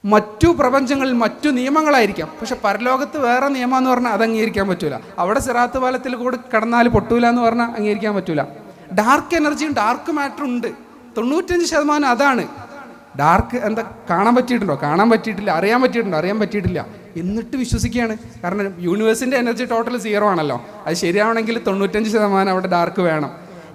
S1: മറ്റു പ്രപഞ്ചങ്ങളിൽ മറ്റു നിയമങ്ങളായിരിക്കാം, പക്ഷെ പരലോകത്ത് വേറെ നിയമം എന്ന് പറഞ്ഞാൽ അത് അംഗീകരിക്കാൻ പറ്റൂല. അവിടെ സിറാത്ത് പാലത്തിൽ കൂടെ കടന്നാൽ പൊട്ടൂല എന്ന് പറഞ്ഞാൽ അംഗീകരിക്കാൻ പറ്റൂല. ഡാർക്ക് എനർജിയും ഡാർക്ക് മാറ്ററും ഉണ്ട്, 95% അതാണ്. ഡാർക്ക് എന്താ കാണാൻ പറ്റിയിട്ടുണ്ടോ? കാണാൻ പറ്റിയിട്ടില്ല. അറിയാൻ പറ്റിയിട്ടുണ്ടോ? അറിയാൻ പറ്റിയിട്ടില്ല. എന്നിട്ട് വിശ്വസിക്കുകയാണ്. കാരണം യൂണിവേഴ്സിൻ്റെ എനർജി ടോട്ടൽ 0 ആണല്ലോ. അത് ശരിയാവണമെങ്കിൽ 95% അവിടെ ഡാർക്ക് വേണം.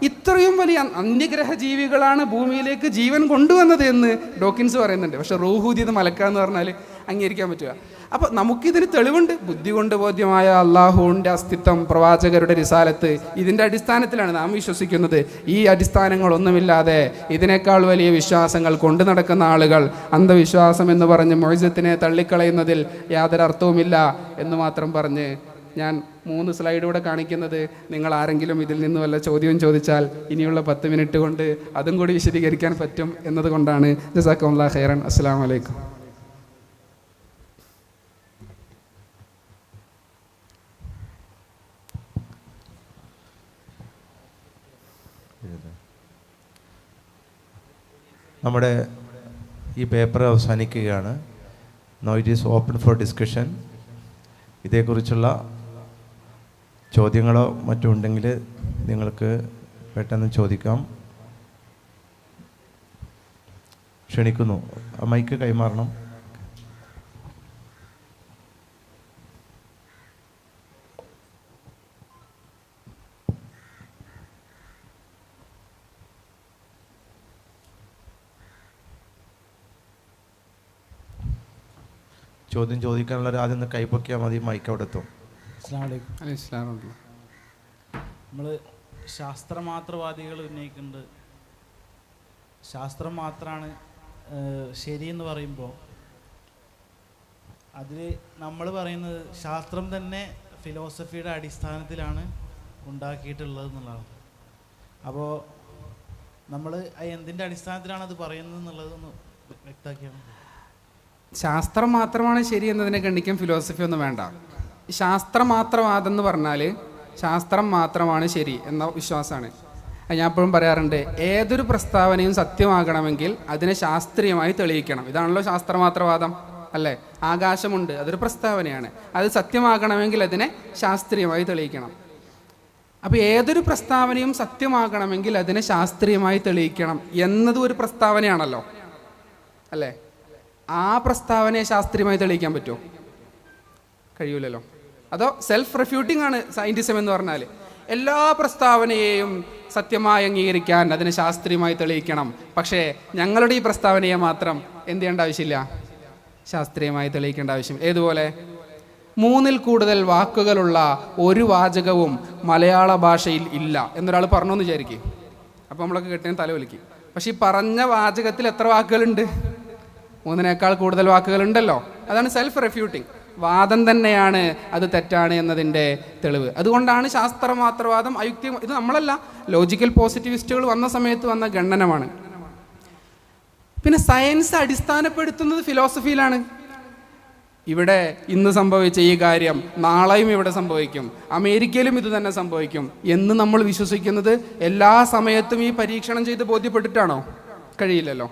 S1: ഇത്രയും വലിയ അന്യഗ്രഹ ജീവികളാണ് ഭൂമിയിലേക്ക് ജീവൻ കൊണ്ടുവന്നത് എന്ന് ഡോക്കിൻസ് പറയുന്നുണ്ട്. പക്ഷെ റൂഹൂദിയത് മലക്കാന്ന് പറഞ്ഞാൽ അംഗീകരിക്കാൻ പറ്റുക. അപ്പോൾ നമുക്കിതിന് തെളിവുണ്ട്. ബുദ്ധി കൊണ്ട് ബോധ്യമായ അള്ളാഹുവിൻ്റെ അസ്തിത്വം, പ്രവാചകരുടെ റിസാലത്ത്, ഇതിൻ്റെ അടിസ്ഥാനത്തിലാണ് നാം വിശ്വസിക്കുന്നത്. ഈ അടിസ്ഥാനങ്ങളൊന്നുമില്ലാതെ ഇതിനേക്കാൾ വലിയ വിശ്വാസങ്ങൾ കൊണ്ടു നടക്കുന്ന ആളുകൾ അന്ധവിശ്വാസം എന്ന് പറഞ്ഞ് മുഅ്ജിസത്തിനെ തള്ളിക്കളയുന്നതിൽ യാതൊരു അർത്ഥവുമില്ല എന്ന് മാത്രം പറഞ്ഞ് ഞാൻ 3 സ്ലൈഡൂടെ കാണിക്കുന്നത്, നിങ്ങൾ ആരെങ്കിലും ഇതിൽ നിന്ന് വല്ല ചോദ്യവും ചോദിച്ചാൽ ഇനിയുള്ള 10 മിനിറ്റ് കൊണ്ട് അതും കൂടി വിശദീകരിക്കാൻ പറ്റും എന്നതുകൊണ്ടാണ്. ജസാക്കല്ലാഹു ഖൈറൻ. അസ്സലാമു അലൈക്കും.
S2: നമ്മുടെ ഈ പേപ്പർ അവസാനിക്കുകയാണ്. Now it is open for discussion. ഇതേക്കുറിച്ചുള്ള ചോദ്യങ്ങളോ മറ്റോ ഉണ്ടെങ്കിൽ നിങ്ങൾക്ക് പെട്ടെന്ന് ചോദിക്കാം. ക്ഷണിക്കുന്നു. മൈക്ക് കൈമാറണം. ചോദ്യം ചോദിക്കാനുള്ളവർ ആദ്യം ഒന്ന് കൈപ്പൊക്കിയാൽ മതി, മൈക്ക് അവിടെ എത്തും.
S3: നമ്മൾ ശാസ്ത്രമാത്രവാദികൾ ഉന്നയിക്കുന്നുണ്ട്, ശാസ്ത്രം മാത്രമാണ് ശരിയെന്ന് പറയുമ്പോൾ അതിൽ നമ്മൾ പറയുന്നത് ശാസ്ത്രം തന്നെ ഫിലോസഫിയുടെ അടിസ്ഥാനത്തിലാണ് ഉണ്ടാക്കിയിട്ടുള്ളത് എന്നുള്ളതാണ്. അപ്പോൾ നമ്മൾ എന്തിൻ്റെ അടിസ്ഥാനത്തിലാണ് അത് പറയുന്നത് എന്നുള്ളതൊന്ന് വ്യക്തമാക്കിയാണ്.
S1: ശാസ്ത്രം മാത്രമാണ് ശരി എന്നതിനെ ഖണ്ഡിക്കാൻ ഫിലോസഫി ഒന്നും വേണ്ട. ശാസ്ത്രമാത്രവാദം എന്ന് പറഞ്ഞാൽ ശാസ്ത്രം മാത്രമാണ് ശരി എന്ന വിശ്വാസമാണ്. ഞാൻ എപ്പോഴും പറയാറുണ്ട്, ഏതൊരു പ്രസ്താവനയും സത്യമാകണമെങ്കിൽ അതിനെ ശാസ്ത്രീയമായി തെളിയിക്കണം. ഇതാണല്ലോ ശാസ്ത്രമാത്രവാദം, അല്ലേ? ആകാശമുണ്ട്, അതൊരു പ്രസ്താവനയാണ്. അത് സത്യമാകണമെങ്കിൽ അതിനെ ശാസ്ത്രീയമായി തെളിയിക്കണം. അപ്പോൾ ഏതൊരു പ്രസ്താവനയും സത്യമാകണമെങ്കിൽ അതിനെ ശാസ്ത്രീയമായി തെളിയിക്കണം എന്നതും ഒരു പ്രസ്താവനയാണല്ലോ, അല്ലേ? ആ പ്രസ്താവനയെ ശാസ്ത്രീയമായി തെളിയിക്കാൻ പറ്റുമോ? കഴിയൂലല്ലോ. അതോ സെൽഫ് റെഫ്യൂട്ടിംഗ് ആണ് സയൻറ്റിസം എന്ന് പറഞ്ഞാൽ? എല്ലാ പ്രസ്താവനയെയും സത്യമായി അംഗീകരിക്കാൻ അതിനെ ശാസ്ത്രീയമായി തെളിയിക്കണം. പക്ഷേ ഞങ്ങളുടെ ഈ പ്രസ്താവനയെ മാത്രം എന്ത് ചെയ്യേണ്ട ആവശ്യമില്ല, ശാസ്ത്രീയമായി തെളിയിക്കേണ്ട ആവശ്യം. ഏതുപോലെ 3ൽ കൂടുതൽ വാക്കുകളുള്ള ഒരു വാചകവും മലയാള ഭാഷയിൽ ഇല്ല എന്നൊരാൾ പറഞ്ഞു എന്ന് വിചാരിക്കും. അപ്പോൾ നമ്മളൊക്കെ കിട്ടിയ തലവലിക്കും. പക്ഷെ ഈ പറഞ്ഞ വാചകത്തിൽ എത്ര വാക്കുകളുണ്ട്? 3നേക്കാൾ കൂടുതൽ വാക്കുകളുണ്ടല്ലോ. അതാണ് സെൽഫ് റെഫ്യൂട്ടിംഗ്. വാദം തന്നെയാണ് അത് തെറ്റാണ് എന്നതിൻ്റെ തെളിവ്. അതുകൊണ്ടാണ് ശാസ്ത്രമാത്രവാദം അയുക്തികം. ഇത് നമ്മളല്ല, ലോജിക്കൽ പോസിറ്റിവിസ്റ്റുകൾ വന്ന സമയത്ത് വന്ന ഖണ്ഡനമാണ്. പിന്നെ സയൻസ് അടിസ്ഥാനപ്പെടുത്തുന്നത് ഫിലോസഫിയിലാണ്. ഇവിടെ ഇന്ന് സംഭവിച്ച ഈ കാര്യം നാളെയും ഇവിടെ സംഭവിക്കും, അമേരിക്കയിലും ഇത് തന്നെ സംഭവിക്കും എന്ന് നമ്മൾ വിശ്വസിക്കുന്നത് എല്ലാ സമയത്തും ഈ പരീക്ഷണം ചെയ്ത് ബോധ്യപ്പെട്ടിട്ടാണോ? കഴിയില്ലല്ലോ.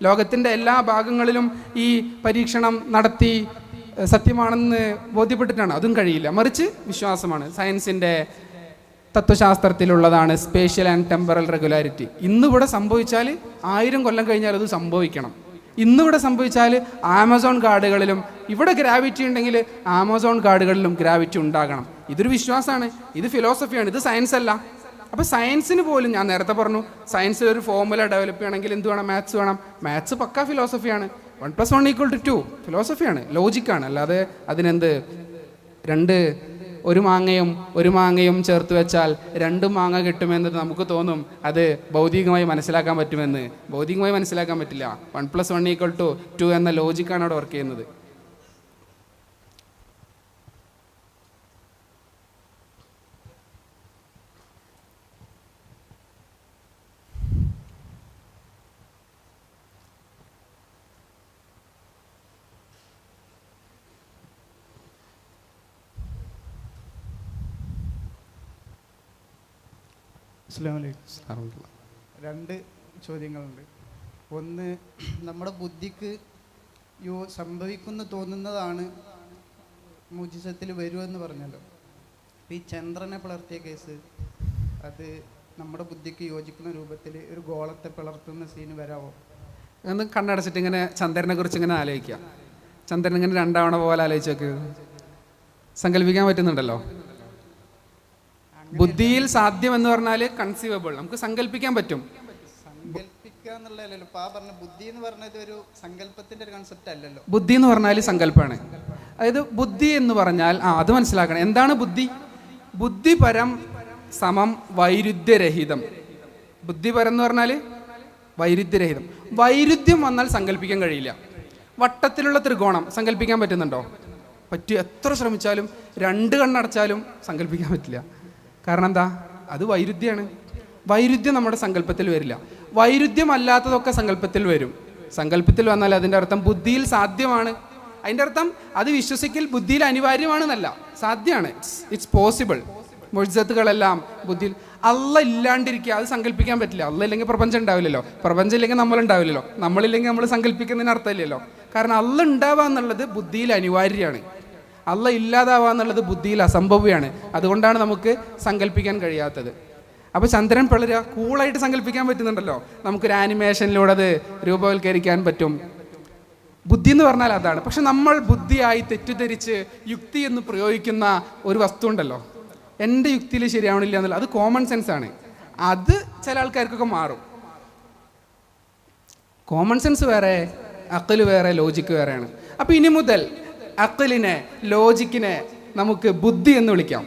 S1: ലോകത്തിൻ്റെ എല്ലാ ഭാഗങ്ങളിലും ഈ പരീക്ഷണം നടത്തി സത്യമാണെന്ന് ബോധ്യപ്പെട്ടിട്ടാണ്? അതും കഴിയില്ല. മറിച്ച് വിശ്വാസമാണ്. സയൻസിൻ്റെ തത്വശാസ്ത്രത്തിലുള്ളതാണ് സ്പേഷ്യൽ ആൻഡ് ടെമ്പറൽ റെഗുലാരിറ്റി. ഇന്നിവിടെ സംഭവിച്ചാൽ 1000 കൊല്ലം കഴിഞ്ഞാൽ അത് സംഭവിക്കണം. ഇന്നിവിടെ സംഭവിച്ചാൽ ആമസോൺ കാടുകളിലും, ഇവിടെ ഗ്രാവിറ്റി ഉണ്ടെങ്കിൽ ആമസോൺ കാടുകളിലും ഗ്രാവിറ്റി ഉണ്ടാകണം. ഇതൊരു വിശ്വാസമാണ്, ഇത് ഫിലോസഫിയാണ്, ഇത് സയൻസ് അല്ല. അപ്പോൾ സയൻസിന് പോലും ഞാൻ നേരത്തെ പറഞ്ഞു, സയൻസിൽ ഒരു ഫോർമുല ഡെവലപ്പ് ചെയ്യണമെങ്കിൽ എന്ത് വേണം? മാത്സ് വേണം. മാത്സ് പക്ക ഫിലോസഫിയാണ്. 1 + 1 = 2 ഫിലോസഫിയാണ്, ലോജിക്കാണ്. അല്ലാതെ അതിനെന്ത് ഒരു മാങ്ങയും ചേർത്ത് വെച്ചാൽ 2 മാങ്ങ കിട്ടുമെന്നത് നമുക്ക് തോന്നും അത് ഭൗതികമായി മനസ്സിലാക്കാൻ പറ്റുമെന്ന്. ഭൗതികമായി മനസ്സിലാക്കാൻ പറ്റില്ല. 1 + 1 = 2 എന്ന ലോജിക്കാണ് അവിടെ വർക്ക് ചെയ്യുന്നത്.
S4: അസ്സലാമു അലൈക്കും. 2 ചോദ്യങ്ങളുണ്ട്. ഒന്ന്, നമ്മുടെ ബുദ്ധിക്ക് സംഭവിക്കുന്നു തോന്നുന്നതാണ് മുജിസത്തിൽ വരുമെന്ന് പറഞ്ഞല്ലോ. ഈ ചന്ദ്രനെ പിളർത്തിയ കേസ്, അത് നമ്മുടെ ബുദ്ധിക്ക് യോജിക്കുന്ന രൂപത്തിൽ ഒരു ഗോളത്തെ പിളർത്തുന്ന സീന് വരാമോ?
S1: ഒന്ന് കണ്ണടച്ചിട്ട് ഇങ്ങനെ ചന്ദ്രനെ കുറിച്ച് ഇങ്ങനെ ആലോചിക്കുക. ചന്ദ്രൻ ഇങ്ങനെ 2 തവണ പോലെ ആലോചിച്ച് നോക്ക്. സങ്കല്പിക്കാൻ പറ്റുന്നുണ്ടല്ലോ. ബുദ്ധിയിൽ സാധ്യം എന്ന് പറഞ്ഞാൽ കൺസീവബിൾ, നമുക്ക് സങ്കല്പിക്കാൻ പറ്റും.
S4: ബുദ്ധി എന്ന് പറഞ്ഞത് ഒരു സങ്കല്പത്തിന്റെ ഒരു കൺസെപ്റ്റ് അല്ലല്ലോ.
S1: ബുദ്ധി എന്ന് പറഞ്ഞാൽ സങ്കല്പമാണ്. അതായത് ബുദ്ധി എന്ന് പറഞ്ഞാൽ അത് മനസ്സിലാക്കണം. എന്താണ് ബുദ്ധി? ബുദ്ധിപരം സമം വൈരുദ്ധ്യരഹിതം. ബുദ്ധിപരം എന്ന് പറഞ്ഞാൽ വൈരുദ്ധ്യരഹിതം. വൈരുദ്ധ്യം വന്നാൽ സങ്കല്പിക്കാൻ കഴിയില്ല. വട്ടത്തിലുള്ള ത്രികോണം സങ്കല്പിക്കാൻ പറ്റുന്നുണ്ടോ? എത്ര ശ്രമിച്ചാലും 2 കണ്ണടച്ചാലും സങ്കല്പിക്കാൻ പറ്റില്ല. കാരണം എന്താ? അത് വൈരുദ്ധ്യമാണ്. വൈരുദ്ധ്യം നമ്മുടെ സങ്കല്പത്തിൽ വരില്ല. വൈരുദ്ധ്യമല്ലാത്തതൊക്കെ സങ്കല്പത്തിൽ വരും. സങ്കല്പത്തിൽ വന്നാൽ അതിൻ്റെ അർത്ഥം ബുദ്ധിയിൽ സാധ്യമാണ്. അതിൻ്റെ അർത്ഥം അത് വിശ്വസിക്കൽ ബുദ്ധിയിൽ അനിവാര്യമാണെന്നല്ല, സാധ്യമാണ്. It's possible. മുഅ്ജിസത്തുകളെല്ലാം ബുദ്ധിയിൽ. അള്ള ഇല്ലാണ്ടിരിക്കുക, അത് സങ്കല്പിക്കാൻ പറ്റില്ല. അള്ള ഇല്ലെങ്കിൽ പ്രപഞ്ചം ഉണ്ടാവില്ലല്ലോ. പ്രപഞ്ചം ഇല്ലെങ്കിൽ നമ്മളുണ്ടാവില്ലല്ലോ. നമ്മളില്ലെങ്കിൽ നമ്മൾ സങ്കല്പിക്കുന്നതിന് അർത്ഥമില്ലല്ലോ. കാരണം അള്ള ഉണ്ടാവുക എന്നുള്ളത് ബുദ്ധിയിൽ അനിവാര്യമാണ്. അള്ള ഇല്ലാതാവുക എന്നുള്ളത് ബുദ്ധിയിൽ അസംഭവ്യമാണ്. അതുകൊണ്ടാണ് നമുക്ക് സങ്കല്പിക്കാൻ കഴിയാത്തത്. അപ്പോൾ ചന്ദ്രൻ പിളരുക കൂളായിട്ട് സങ്കല്പിക്കാൻ പറ്റുന്നുണ്ടല്ലോ, നമുക്കൊരു ആനിമേഷനിലൂടെ അത് രൂപവൽക്കരിക്കാൻ പറ്റും. ബുദ്ധി എന്ന് പറഞ്ഞാൽ അതാണ്. പക്ഷെ നമ്മൾ ബുദ്ധിയായി തെറ്റിദ്ധരിച്ച് യുക്തി എന്ന് പ്രയോഗിക്കുന്ന ഒരു വസ്തു ഉണ്ടല്ലോ, എൻ്റെ യുക്തിയിൽ ശരിയാവണില്ല എന്നല്ല, അത് കോമൺ സെൻസ് ആണ്. അത് ചില ആൾക്കാർക്കൊക്കെ മാറും. കോമൺ സെൻസ് വേറെ, അഖല് വേറെ, ലോജിക്ക് വേറെയാണ്. അപ്പോൾ ഇനി മുതൽ അഖലിനെ, ലോജിക്കിനെ നമുക്ക് ബുദ്ധി എന്ന് വിളിക്കാം.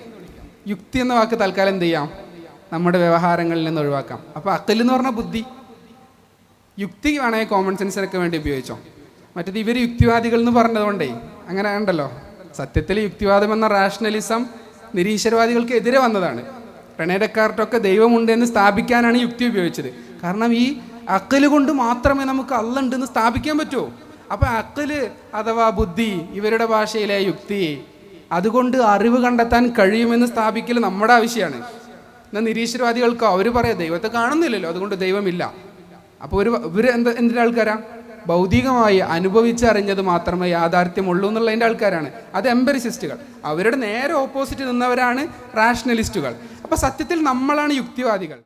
S1: യുക്തി എന്ന വാക്ക് തൽക്കാലം എന്ത് ചെയ്യാം, നമ്മുടെ വ്യവഹാരങ്ങളിൽ നിന്ന് ഒഴിവാക്കാം. അപ്പോൾ അഖൽ എന്ന് പറഞ്ഞാൽ ബുദ്ധി, യുക്തി വേണമെങ്കിൽ കോമൺ സെൻസിനൊക്കെ വേണ്ടി ഉപയോഗിച്ചോ. മറ്റേത് ഇവർ യുക്തിവാദികൾ എന്ന് പറഞ്ഞതുകൊണ്ടേ അങ്ങനെ ഉണ്ടല്ലോ. സത്യത്തിൽ യുക്തിവാദം എന്ന റാഷണലിസം നിരീശ്വരവാദികൾക്ക് എതിരെ വന്നതാണ്. റെനെ ഡെക്കാർട്ടൊക്കെ ദൈവമുണ്ട് എന്ന് സ്ഥാപിക്കാനാണ് യുക്തി ഉപയോഗിച്ചത്. കാരണം ഈ അഖല് കൊണ്ട് മാത്രമേ നമുക്ക് അള്ള ഉണ്ടെന്ന് സ്ഥാപിക്കാൻ പറ്റുമോ. അപ്പം അഖല് അഥവാ ബുദ്ധി, ഇവരുടെ ഭാഷയിലെ യുക്തി, അതുകൊണ്ട് അറിവ് കണ്ടെത്താൻ കഴിയുമെന്ന് സ്ഥാപിക്കൽ നമ്മുടെ ആവശ്യമാണ്. എന്നാൽ നിരീശ്വരവാദികൾക്കോ അവർ പറയാം ദൈവത്തെ കാണുന്നില്ലല്ലോ, അതുകൊണ്ട് ദൈവമില്ല. അപ്പോൾ ഇവർ എന്തിൻ്റെ ആൾക്കാരാ? ഭൗതികമായി അനുഭവിച്ചറിഞ്ഞത് മാത്രമേ യാഥാർത്ഥ്യമുള്ളൂ എന്നുള്ളതിൻ്റെ ആൾക്കാരാണ്. അത് എംപെരിസിസ്റ്റുകൾ. അവരുടെ നേരെ ഓപ്പോസിറ്റ് നിന്നവരാണ് റാഷണലിസ്റ്റുകൾ. അപ്പോൾ സത്യത്തിൽ നമ്മളാണ് യുക്തിവാദികൾ.